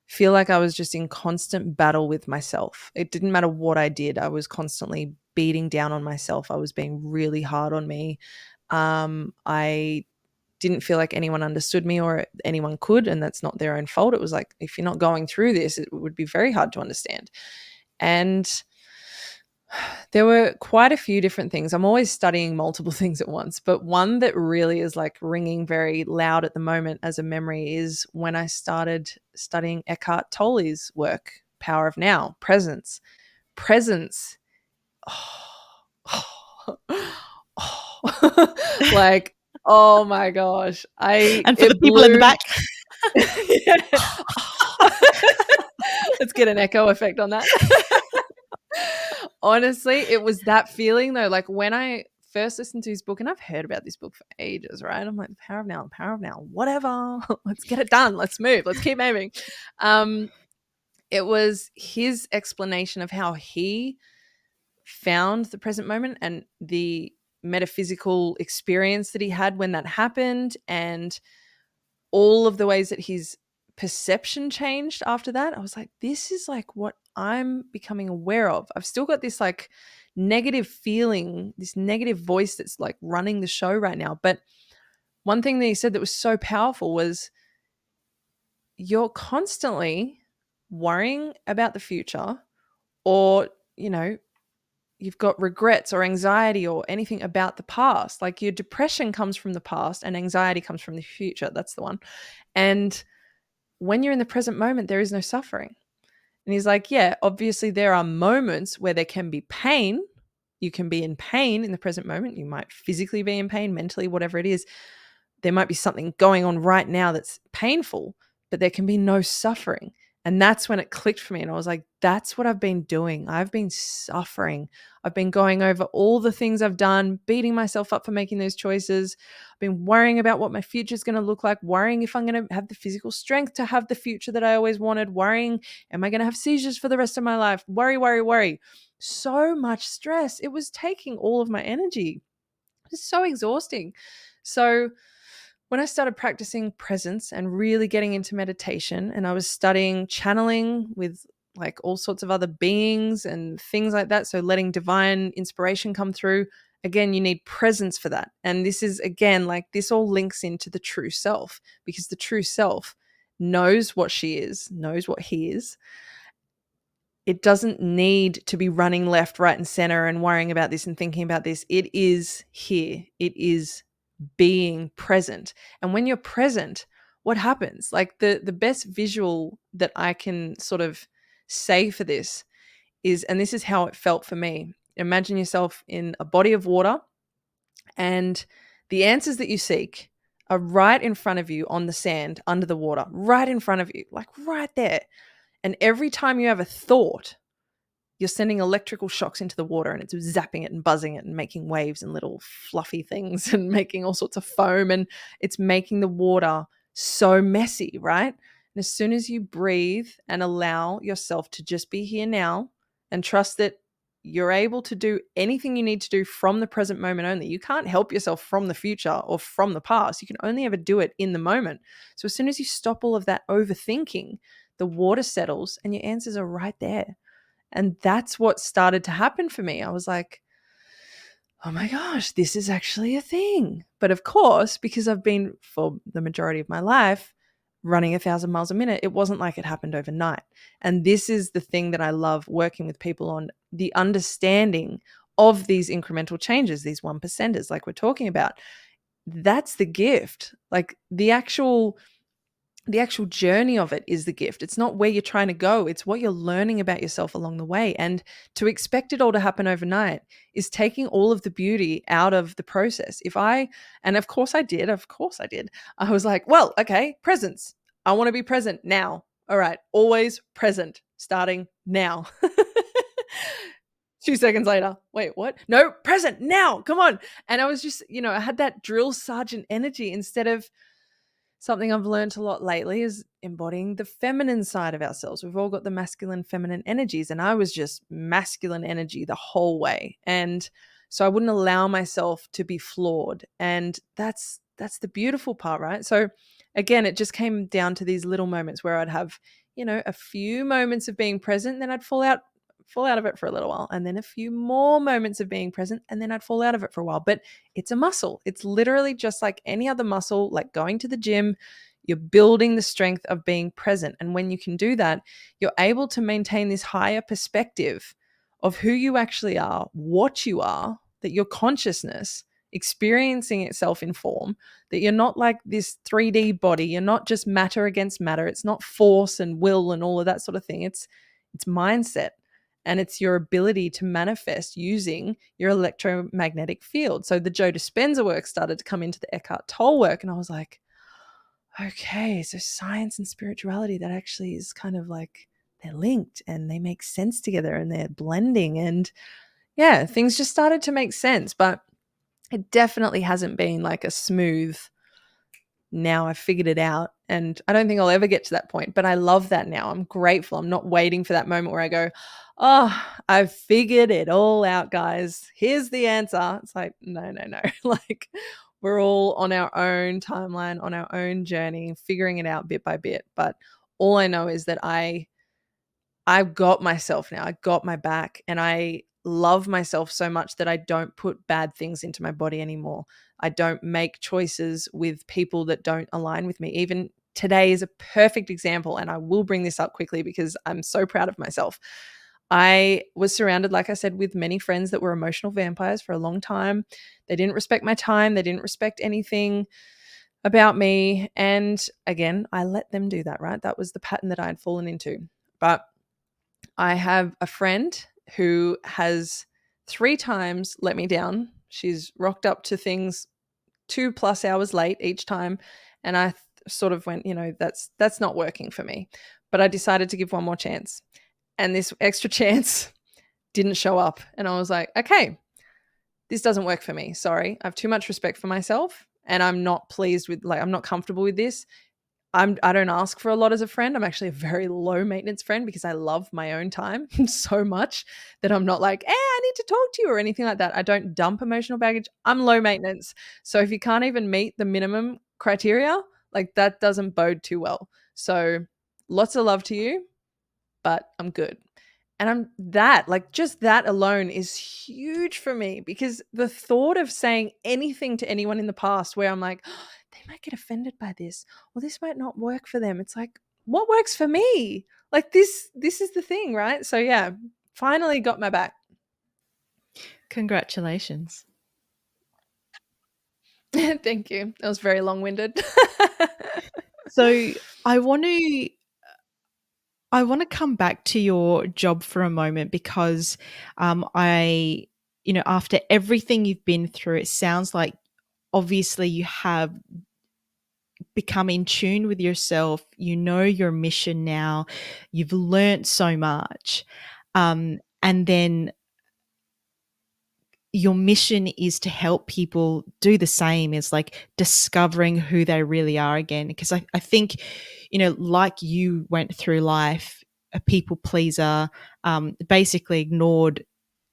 [SPEAKER 2] feel like I was just in constant battle with myself. It didn't matter what I did. I was constantly beating down on myself. I was being really hard on me. I didn't feel like anyone understood me or anyone could, and that's not their own fault. It was like, if you're not going through this, it would be very hard to understand. And There were quite a few different things. I'm always studying multiple things at once, but one that really is like ringing very loud at the moment as a memory is when I started studying Eckhart Tolle's work, Power of Now, Presence. Presence. Oh, oh. Like, oh my gosh.
[SPEAKER 1] And for the
[SPEAKER 2] It
[SPEAKER 1] people in the
[SPEAKER 2] blew.
[SPEAKER 1] back,
[SPEAKER 2] Yeah. Let's get an echo effect on that. Honestly, it was that feeling though. Like when I first listened to his book, and I've heard about this book for ages, right? I'm like, power of now, whatever. Let's get it done. Let's move. Let's keep moving. It was his explanation of how he found the present moment and the metaphysical experience that he had when that happened, and all of the ways that his perception changed after that. I was like, this is like what I'm becoming aware of. I've still got this like negative feeling, this negative voice that's like running the show right now. But one thing that he said that was so powerful was you're constantly worrying about the future, or, you know, you've got regrets or anxiety or anything about the past. Like your depression comes from the past and anxiety comes from the future. That's the one. And when you're in the present moment, there is no suffering. And he's like, yeah, obviously there are moments where there can be pain. You can be in pain in the present moment. You might physically be in pain, mentally, whatever it is. There might be something going on right now that's painful, but there can be no suffering. And that's when it clicked for me. And I was like, that's what I've been doing. I've been suffering. I've been going over all the things I've done, beating myself up for making those choices. I've been worrying about what my future is going to look like, worrying if I'm going to have the physical strength to have the future that I always wanted, worrying, am I going to have seizures for the rest of my life? Worry, worry, worry. So much stress. It was taking all of my energy. It was so exhausting. So when I started practicing presence and really getting into meditation, and I was studying channeling with like all sorts of other beings and things like that, so letting divine inspiration come through, again, you need presence for that. And this is, again, like this all links into the true self, because the true self knows what she is, knows what he is. It doesn't need to be running left, right, and center and worrying about this and thinking about this. It is here. It is being present. And when you're present, what happens? Like the best visual that I can sort of say for this is, and this is how it felt for me. Imagine yourself in a body of water, and the answers that you seek are right in front of you on the sand under the water, right in front of you, like right there. And every time you have a thought, you're sending electrical shocks into the water, and it's zapping it and buzzing it and making waves and little fluffy things and making all sorts of foam, and it's making the water so messy, right? And as soon as you breathe and allow yourself to just be here now and trust that you're able to do anything you need to do from the present moment only. You can't help yourself from the future or from the past. You can only ever do it in the moment. So as soon as you stop all of that overthinking, the water settles and your answers are right there. And that's what started to happen for me. I was like, oh my gosh, this is actually a thing. But of course, because I've been for the majority of my life running 1,000 miles a minute, it wasn't like it happened overnight. And this is the thing that I love working with people on, the understanding of these incremental changes, these 1%ers like we're talking about. That's the gift. Like the actual journey of it is the gift. It's not where you're trying to go. It's what you're learning about yourself along the way. And to expect it all to happen overnight is taking all of the beauty out of the process. And of course I did. I was like, well, okay, presence. I want to be present now. All right. Always present, starting now. 2 seconds later, wait, what? No, present now. Come on. And I was just, I had that drill sergeant energy instead of something I've learned a lot lately is embodying the feminine side of ourselves. We've all got the masculine, feminine energies, and I was just masculine energy the whole way. And so I wouldn't allow myself to be flawed. And that's the beautiful part, right? So again, it just came down to these little moments where I'd have, a few moments of being present, then I'd fall out of it for a little while, and then a few more moments of being present, and then I'd fall out of it for a while. But it's a muscle. It's literally just like any other muscle, like going to the gym. You're building the strength of being present. And when you can do that, you're able to maintain this higher perspective of who you actually are, what you are, that your consciousness experiencing itself in form, that you're not like this 3D body, you're not just matter against matter, it's not force and will and all of that sort of thing. It's mindset, and it's your ability to manifest using your electromagnetic field. So the Joe Dispenza work started to come into the Eckhart Tolle work, and I was like, okay, so science and spirituality, that actually is kind of like they're linked and they make sense together and they're blending, and yeah, things just started to make sense. But it definitely hasn't been like a smooth, now I've figured it out. And I don't think I'll ever get to that point, but I love that now. I'm grateful. I'm not waiting for that moment where I go, oh, I've figured it all out, guys. Here's the answer. It's like, no, no, no. Like, we're all on our own timeline, on our own journey, figuring it out bit by bit. But all I know is that I've got myself now. I got my back, and I love myself so much that I don't put bad things into my body anymore. I don't make choices with people that don't align with me. Even today is a perfect example, and I will bring this up quickly because I'm so proud of myself. I was surrounded, like I said, with many friends that were emotional vampires for a long time. They didn't respect my time. They didn't respect anything about me. And again, I let them do that, right? That was the pattern that I had fallen into. But I have a friend who has 3 times let me down. She's rocked up to things 2+ hours late each time. And I sort of went, that's not working for me. But I decided to give one more chance. And this extra chance didn't show up. And I was like, okay, this doesn't work for me. Sorry. I have too much respect for myself. And I'm not pleased with, I'm not comfortable with this. I don't ask for a lot as a friend. I'm actually a very low maintenance friend because I love my own time so much that I'm not like, I need to talk to you or anything like that. I don't dump emotional baggage. I'm low maintenance. So if you can't even meet the minimum criteria, like that doesn't bode too well. So lots of love to you, but I'm good. And just that alone is huge for me, because the thought of saying anything to anyone in the past where I'm like, oh, they might get offended by this, or this might not work for them. It's like, what works for me? Like this is the thing, right? So yeah, finally got my back.
[SPEAKER 1] Congratulations.
[SPEAKER 2] Thank you. That was very long-winded.
[SPEAKER 1] So I want to come back to your job for a moment, because after everything you've been through, it sounds like obviously you have become in tune with yourself. You know your mission now. You've learnt so much. And then your mission is to help people do the same, is like discovering who they really are again. Because I think, like you went through life, a people pleaser, basically ignored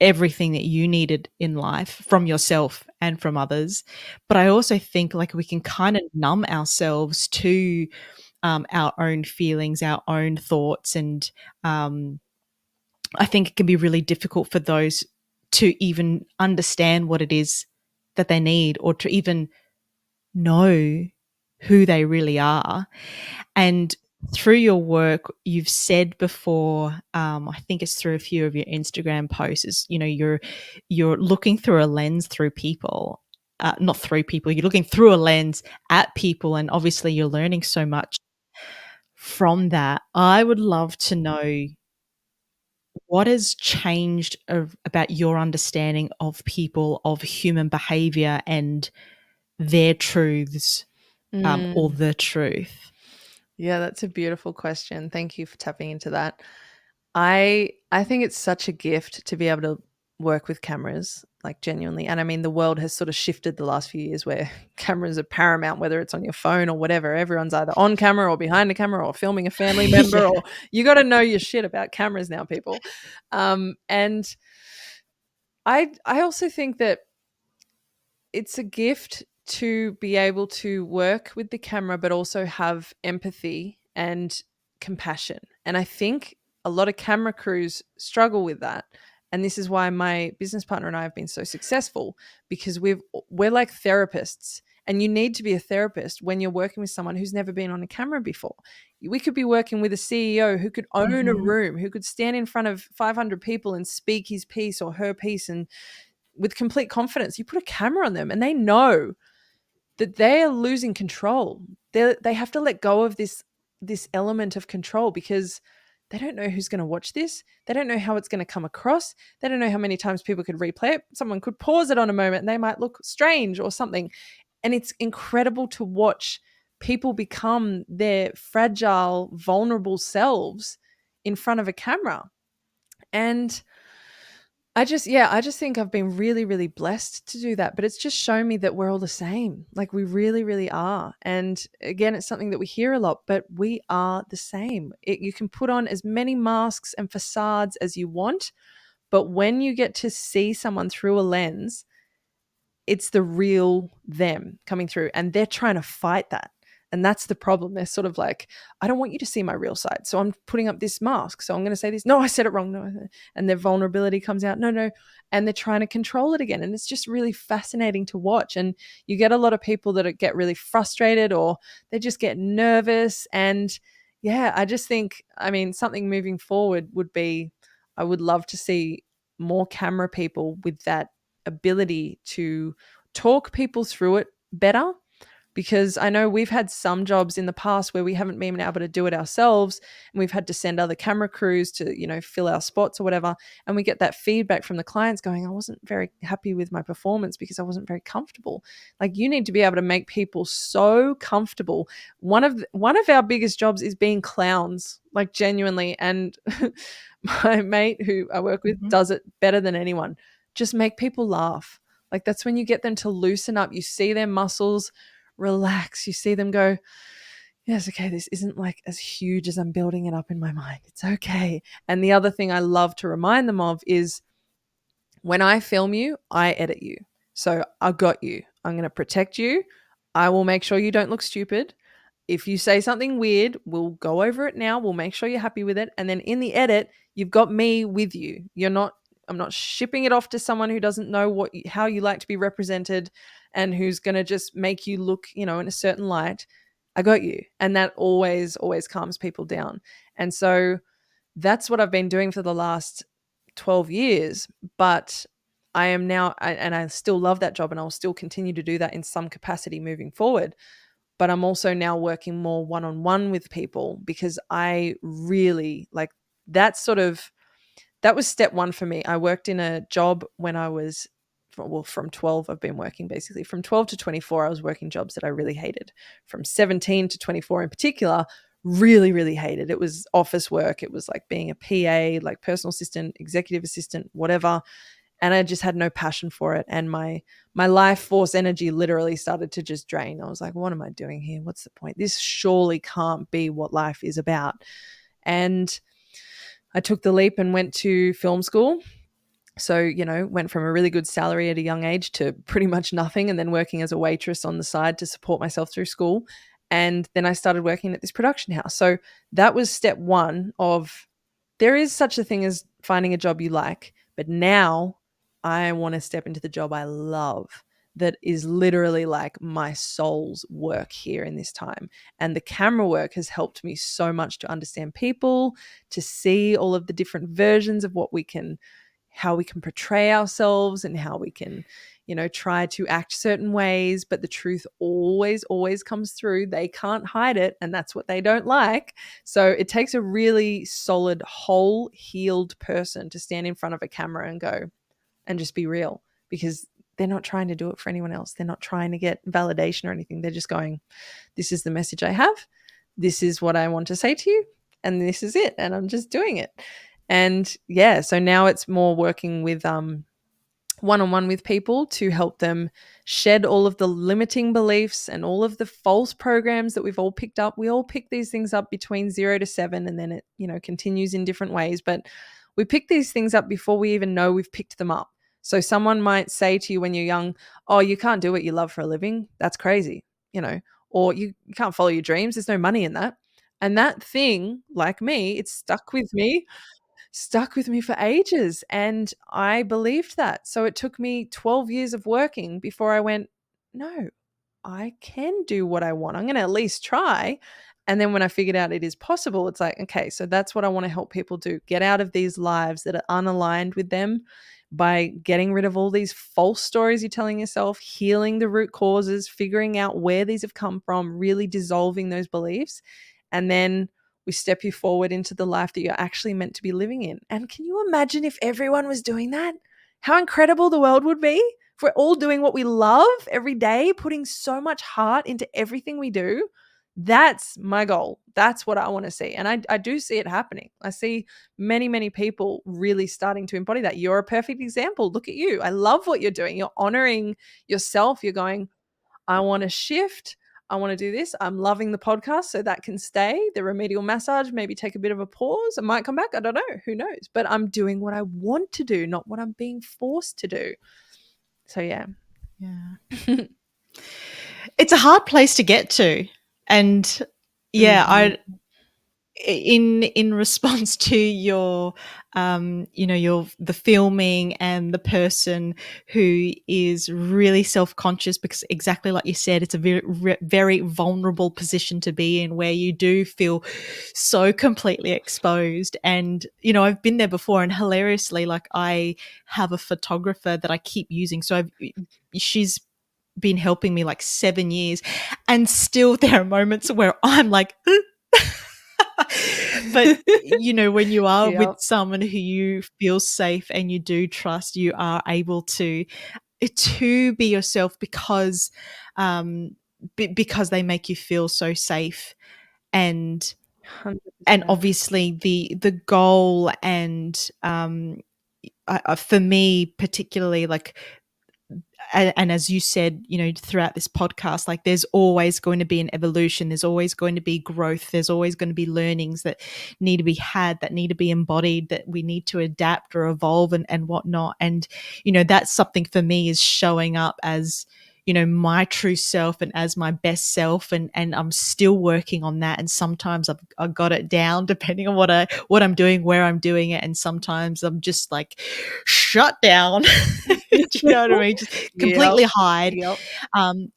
[SPEAKER 1] everything that you needed in life from yourself and from others. But I also think like we can kind of numb ourselves to our own feelings, our own thoughts. And I think it can be really difficult for those to even understand what it is that they need, or to even know who they really are. And through your work, you've said before, I think it's through a few of your Instagram posts, is, you're looking through a lens through people, not through people, you're looking through a lens at people, and obviously you're learning so much from that. I would love to know what has changed about your understanding of people, of human behavior and their truths, or the truth.
[SPEAKER 2] Yeah, that's a beautiful question. Thank you for tapping into that. I think it's such a gift to be able to work with cameras, like genuinely. And I mean, the world has sort of shifted the last few years where cameras are paramount, whether it's on your phone or whatever. Everyone's either on camera or behind a camera or filming a family member,
[SPEAKER 1] Yeah.
[SPEAKER 2] or you got to know your shit about cameras now, people. And I also think that it's a gift to be able to work with the camera, but also have empathy and compassion. And I think a lot of camera crews struggle with that. And this is why my business partner and I have been so successful, because we're like therapists, And you need to be a therapist when you're working with someone who's never been on a camera before. We could be working with a CEO who could own a room, who could stand in front of 500 people and speak his piece or her piece and with complete confidence. You put a camera on them and they know that they are losing control. They have to let go of this element of control because they don't know who's going to watch this. They don't know how it's going to come across. They don't know how many times people could replay it. Someone could pause it on a moment and they might look strange or something. And it's incredible to watch people become their fragile, vulnerable selves in front of a camera. And I just think I've been really, really blessed to do that. But it's just shown me that we're all the same. Like we really, really are. And again, it's something that we hear a lot, but we are the same. You can put on as many masks and facades as you want, but when you get to see someone through a lens, it's the real them coming through, and they're trying to fight that. And that's the problem. They're sort of like, I don't want you to see my real side, so I'm putting up this mask. So I'm going to say this. No, I said it wrong. No. And their vulnerability comes out. No. And they're trying to control it again. And it's just really fascinating to watch. And you get a lot of people that get really frustrated or they just get nervous. And yeah, I just think, I mean, something moving forward would be, I would love to see more camera people with that ability to talk people through it better, because I know we've had some jobs in the past where we haven't been able to do it ourselves and we've had to send other camera crews to, fill our spots or whatever. And we get that feedback from the clients going, I wasn't very happy with my performance because I wasn't very comfortable. Like, you need to be able to make people so comfortable. One of our biggest jobs is being clowns, like genuinely. And my mate who I work with does it better than anyone. Just make people laugh. Like, that's when you get them to loosen up. You see their muscles relax. You see them go, yes, okay, this isn't like as huge as I'm building it up in my mind. It's okay. And the other thing I love to remind them of is when I film you, I edit you. So I got you. I'm going to protect you. I will make sure you don't look stupid. If you say something weird, we'll go over it now. We'll make sure you're happy with it. And then in the edit, you've got me with you. I'm not shipping it off to someone who doesn't know how you like to be represented and who's going to just make you look, in a certain light. I got you. And that always, always calms people down. And so that's what I've been doing for the last 12 years. But I am now, and I still love that job and I'll still continue to do that in some capacity moving forward. But I'm also now working more one-on-one with people because I really like that that was step one for me. I worked in a job when I was, from 12, I've been working basically. From 12 to 24, I was working jobs that I really hated. From 17 to 24 in particular, really, really hated. It was office work. It was like being a PA, like personal assistant, executive assistant, whatever. And I just had no passion for it. And my life force energy literally started to just drain. I was like, what am I doing here? What's the point? This surely can't be what life is about. And I took the leap and went to film school. So, went from a really good salary at a young age to pretty much nothing, and then working as a waitress on the side to support myself through school. And then I started working at this production house. So that was step one of, there is such a thing as finding a job you like, but now I want to step into the job I love, that is literally like my soul's work here in this time. And the camera work has helped me so much to understand people, to see all of the different versions of how we can portray ourselves and how we can, try to act certain ways. But the truth always, always comes through. They can't hide it. And that's what they don't like. So it takes a really solid, whole, healed person to stand in front of a camera and go and just be real, because they're not trying to do it for anyone else. They're not trying to get validation or anything. They're just going, this is the message I have. This is what I want to say to you. And this is it. And I'm just doing it. And yeah, so now it's more working with one-on-one with people to help them shed all of the limiting beliefs and all of the false programs that we've all picked up. We all pick these things up between 0 to 7, and then it, continues in different ways. But we pick these things up before we even know we've picked them up. So someone might say to you when you're young, oh, you can't do what you love for a living. That's crazy, or you can't follow your dreams. There's no money in that. And that thing, like me, it's stuck with me for ages. And I believed that. So it took me 12 years of working before I went, no, I can do what I want. I'm going to at least try. And then when I figured out it is possible, it's like, okay, so that's what I want to help people do. Get out of these lives that are unaligned with them by getting rid of all these false stories you're telling yourself, healing the root causes, figuring out where these have come from, really dissolving those beliefs. And then we step you forward into the life that you're actually meant to be living in. And can you imagine if everyone was doing that? How incredible the world would be if we're all doing what we love every day, putting so much heart into everything we do. That's my goal. That's what I want to see. And I do see it happening. I see many, many people really starting to embody that. You're a perfect example. Look at you. I love what you're doing. You're honoring yourself. You're going, I want to shift. I want to do this. I'm loving the podcast, so that can stay. The remedial massage, maybe take a bit of a pause. It might come back. I don't know. Who knows? But I'm doing what I want to do, not what I'm being forced to do. So, yeah.
[SPEAKER 1] Yeah. It's a hard place to get to. And yeah,
[SPEAKER 2] Mm-hmm.
[SPEAKER 1] in response to your the filming and the person who is really self-conscious, because exactly like you said, it's a very, very vulnerable position to be in, where you do feel so completely exposed. And I've been there before, and hilariously, like, I have a photographer that I keep using, so she's been helping me like 7 years, and still there are moments where I'm like but when you are with
[SPEAKER 2] Yep.
[SPEAKER 1] someone who you feel safe and you do trust, you are able to be yourself, because because they make you feel so safe. And
[SPEAKER 2] 100%.
[SPEAKER 1] obviously the goal, and for me particularly, like, and as you said, throughout this podcast, like, there's always going to be an evolution. There's always going to be growth. There's always going to be learnings that need to be had, that need to be embodied, that we need to adapt or evolve and whatnot. And, that's something for me, is showing up as, my true self and as my best self. And I'm still working on that. And sometimes I've got it down, depending on what I'm doing, where I'm doing it. And sometimes I'm just like shut down. Do you know what I mean? Just completely
[SPEAKER 2] Yep.
[SPEAKER 1] hide.
[SPEAKER 2] Yep.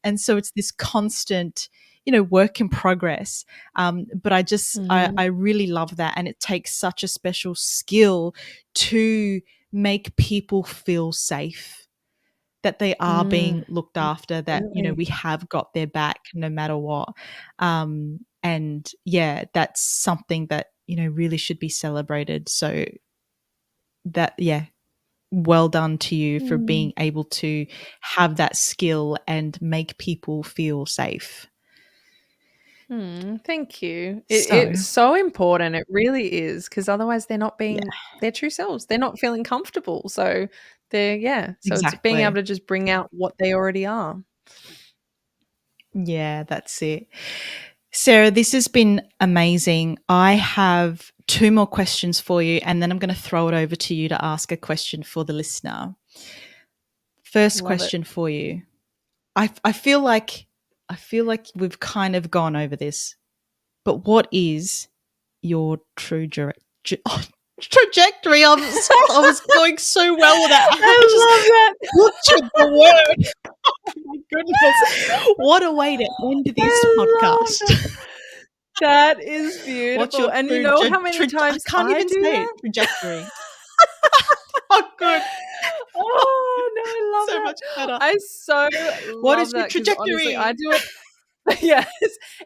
[SPEAKER 1] And so it's this constant, work in progress. But I really love that. And it takes such a special skill to make people feel safe, that they are being looked after, that,
[SPEAKER 2] Absolutely.
[SPEAKER 1] we have got their back no matter what. And yeah, that's something that, really should be celebrated. So that, yeah, well done to you for being able to have that skill and make people feel safe.
[SPEAKER 2] Thank you.
[SPEAKER 1] So,
[SPEAKER 2] It's so important. It really is, because otherwise they're not
[SPEAKER 1] yeah,
[SPEAKER 2] being their true selves. They're not feeling comfortable. So So it's being able
[SPEAKER 1] exactly.
[SPEAKER 2] to just bring out what they already are.
[SPEAKER 1] Yeah, that's it. Sarah, this has been amazing. I have 2 more questions for you, and then I'm going to throw it over to you to ask a question for the listener. First
[SPEAKER 2] Love it.
[SPEAKER 1] question for you. I feel like we've kind of gone over this, but what is your true trajectory? I was going so well with that. I just
[SPEAKER 2] I love
[SPEAKER 1] butchered the
[SPEAKER 2] that.
[SPEAKER 1] word. Oh my goodness. What a way to end this
[SPEAKER 2] I love
[SPEAKER 1] podcast.
[SPEAKER 2] that. That is
[SPEAKER 1] What's
[SPEAKER 2] beautiful.
[SPEAKER 1] your
[SPEAKER 2] And you
[SPEAKER 1] true
[SPEAKER 2] know how many
[SPEAKER 1] I
[SPEAKER 2] times
[SPEAKER 1] can't
[SPEAKER 2] I
[SPEAKER 1] even
[SPEAKER 2] do
[SPEAKER 1] say it.
[SPEAKER 2] that?
[SPEAKER 1] Trajectory. Oh, good.
[SPEAKER 2] Oh, no, I love
[SPEAKER 1] So
[SPEAKER 2] that.
[SPEAKER 1] much better.
[SPEAKER 2] I so
[SPEAKER 1] What
[SPEAKER 2] love
[SPEAKER 1] is your
[SPEAKER 2] that, because honestly, I
[SPEAKER 1] trajectory?
[SPEAKER 2] do it. Yes,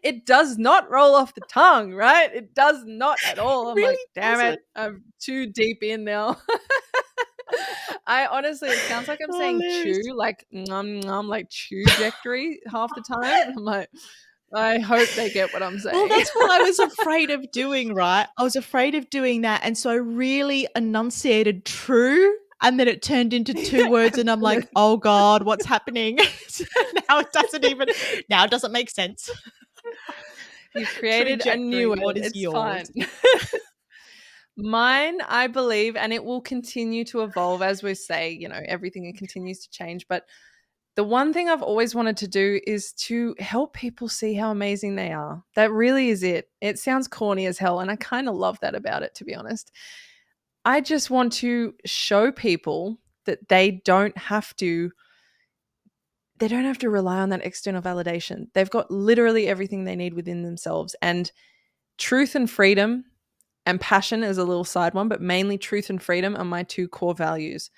[SPEAKER 2] it does not roll off the tongue, right? It does not at all. I'm like,
[SPEAKER 1] Really
[SPEAKER 2] damn it,
[SPEAKER 1] doesn't.
[SPEAKER 2] I'm too deep in now. I honestly, it sounds like I'm
[SPEAKER 1] Oh,
[SPEAKER 2] saying chew,
[SPEAKER 1] hilarious.
[SPEAKER 2] like like trajectory half the time. And I'm like, I hope they get what I'm
[SPEAKER 1] Well,
[SPEAKER 2] saying.
[SPEAKER 1] that's what I was afraid of doing, right? I was afraid of doing that. And so I really enunciated true. And then it turned into 2 words. And I'm like, oh God, what's happening? So now it doesn't make sense.
[SPEAKER 2] You've created a new
[SPEAKER 1] Trajectory,
[SPEAKER 2] word.
[SPEAKER 1] what is
[SPEAKER 2] It's fine.
[SPEAKER 1] yours?
[SPEAKER 2] Mine, I believe, and it will continue to evolve, as we say, everything continues to change. But the one thing I've always wanted to do is to help people see how amazing they are. That really is it. It sounds corny as hell, and I kind of love that about it, to be honest. I just want to show people that they don't have to they don't have to rely on that external validation. They've got literally everything they need within themselves. And truth and freedom and passion is a little side one, but mainly truth and freedom are my two core values.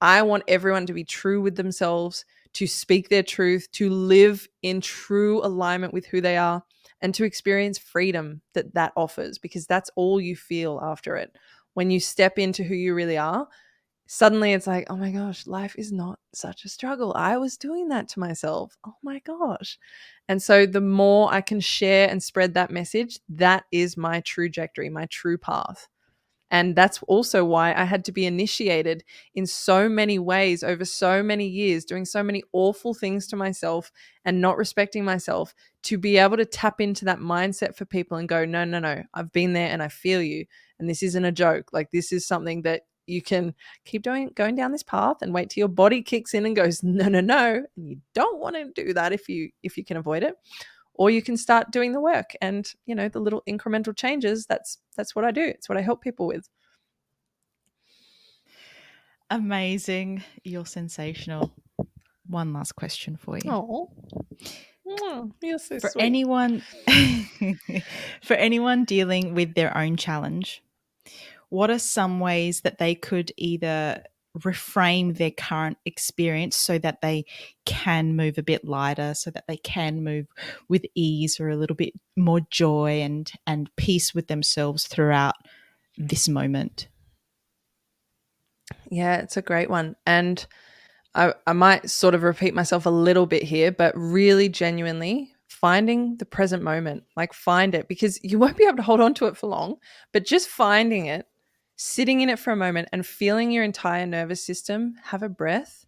[SPEAKER 2] I want everyone to be true with themselves, to speak their truth, to live in true alignment with who they are, and to experience freedom that offers, because that's all you feel after it. When you step into who you really are, suddenly it's like, oh my gosh, life is not such a struggle. I was doing that to myself. Oh my gosh. And so the more I can share and spread that message, that is my trajectory, my true path. And that's also why I had to be initiated in so many ways over so many years, doing so many awful things to myself and not respecting myself, to be able to tap into that mindset for people and go, no, no, no, I've been there and I feel you. And this isn't a joke. Like, this is something that you can keep going down this path and wait till your body kicks in and goes, no, no, no. And you don't want to do that if you can avoid it. Or you can start doing the work and, the little incremental changes. That's what I do. It's what I help people with.
[SPEAKER 1] Amazing. You're sensational. One last question for you.
[SPEAKER 2] Oh, you're so
[SPEAKER 1] For
[SPEAKER 2] sweet.
[SPEAKER 1] anyone for anyone dealing with their own challenge, what are some ways that they could either reframe their current experience so that they can move a bit lighter, so that they can move with ease or a little bit more joy and peace with themselves throughout this moment?
[SPEAKER 2] Yeah, it's a great one. And I might sort of repeat myself a little bit here, but really genuinely finding the present moment, like find it, because you won't be able to hold on to it for long, but just finding it, sitting in it for a moment and feeling your entire nervous system have a breath,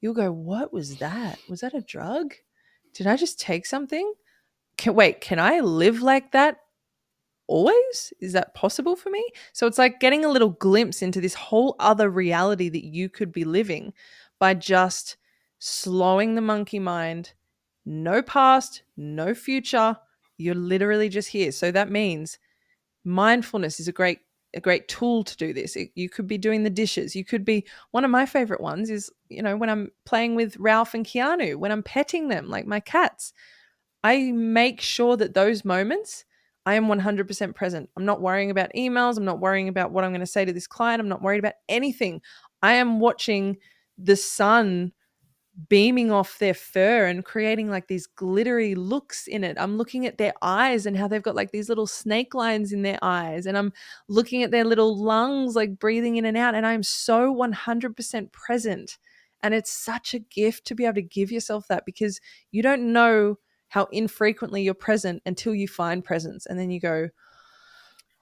[SPEAKER 2] you'll go, what was that? Was that a drug? Did I just take something? Can I live like that always? Is that possible for me? So it's like getting a little glimpse into this whole other reality that you could be living by just slowing the monkey mind. No past, no future. You're literally just here. So that means mindfulness is a great tool to do this. You could be doing the dishes. You could be, one of my favorite ones is, when I'm playing with Ralph and Keanu, when I'm petting them like my cats. I make sure that those moments I am 100% present. I'm not worrying about emails. I'm not worrying about what I'm going to say to this client. I'm not worried about anything. I am watching the sun beaming off their fur and creating like these glittery looks in it. I'm looking at their eyes and how they've got like these little snake lines in their eyes. And I'm looking at their little lungs, like breathing in and out. And I'm so 100% present. And it's such a gift to be able to give yourself that, because you don't know how infrequently you're present until you find presence. And then you go,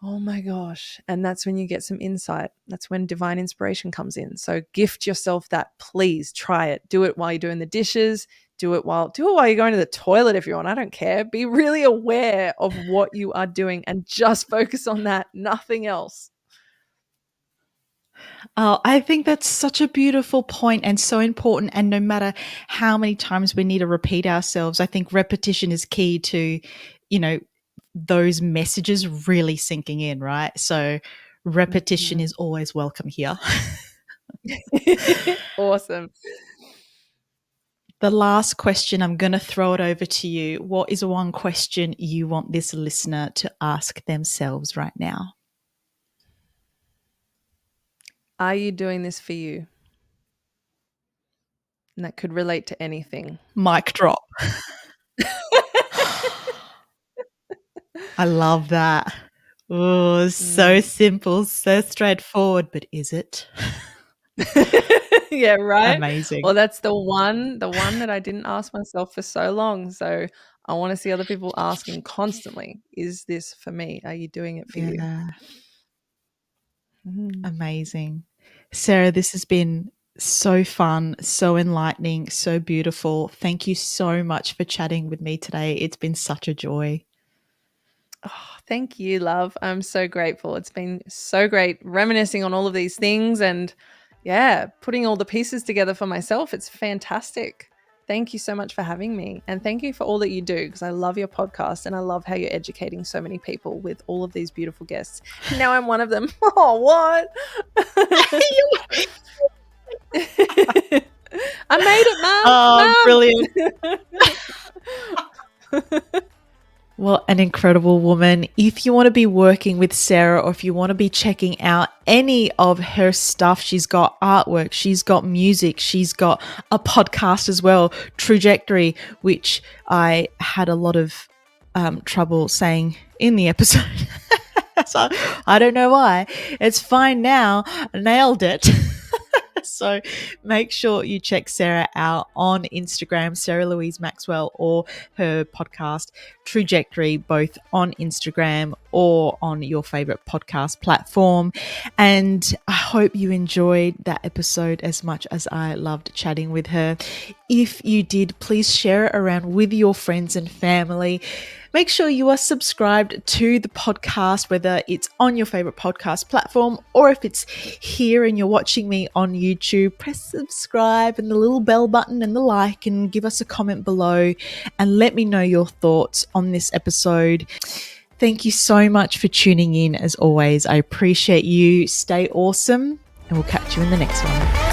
[SPEAKER 2] oh my gosh. And that's when you get some insight. That's when divine inspiration comes in. So gift yourself that. Please try it. Do it while you're doing the dishes. Do it while you're going to the toilet if you want. I don't care. Be really aware of what you are doing and just focus on that, nothing else.
[SPEAKER 1] Oh, I think that's such a beautiful point and so important. And no matter how many times we need to repeat ourselves, I think repetition is key to, those messages really sinking in, right? So repetition is always welcome here.
[SPEAKER 2] Awesome.
[SPEAKER 1] The last question, I'm going to throw it over to you. What is one question you want this listener to ask themselves right now?
[SPEAKER 2] Are you doing this for you? And that could relate to anything.
[SPEAKER 1] Mic drop. I love that. Oh, so simple, so straightforward, but is it?
[SPEAKER 2] Yeah, right?
[SPEAKER 1] Amazing.
[SPEAKER 2] Well, that's the one that I didn't ask myself for so long. So I want to see other people asking constantly, is this for me? Are you doing it for you?
[SPEAKER 1] Amazing. Sarah, this has been so fun, so enlightening, so beautiful. Thank you so much for chatting with me today. It's been such a joy.
[SPEAKER 2] Oh, thank you, love. I'm so grateful. It's been so great reminiscing on all of these things and, putting all the pieces together for myself. It's fantastic. Thank you so much for having me. And thank you for all that you do, because I love your podcast and I love how you're educating so many people with all of these beautiful guests. Now I'm one of them. Oh, what? I made it, Mum.
[SPEAKER 1] Oh,
[SPEAKER 2] Mum!
[SPEAKER 1] brilliant. Well, an incredible woman. If you want to be working with Sarah, or if you want to be checking out any of her stuff, she's got artwork, she's got music, she's got a podcast as well, Trajectory, which I had a lot of trouble saying in the episode. So I don't know why. It's fine now. Nailed it. So make sure you check Sarah out on Instagram, Sarah Louise Maxwell, or her podcast, Trajectory, both on Instagram or on your favorite podcast platform. And I hope you enjoyed that episode as much as I loved chatting with her. If you did, please share it around with your friends and family. Make sure you are subscribed to the podcast, whether it's on your favorite podcast platform or if it's here and you're watching me on YouTube. Press subscribe and the little bell button and the like, and give us a comment below and let me know your thoughts on this episode. Thank you so much for tuning in. As always, I appreciate you. Stay awesome, and we'll catch you in the next one.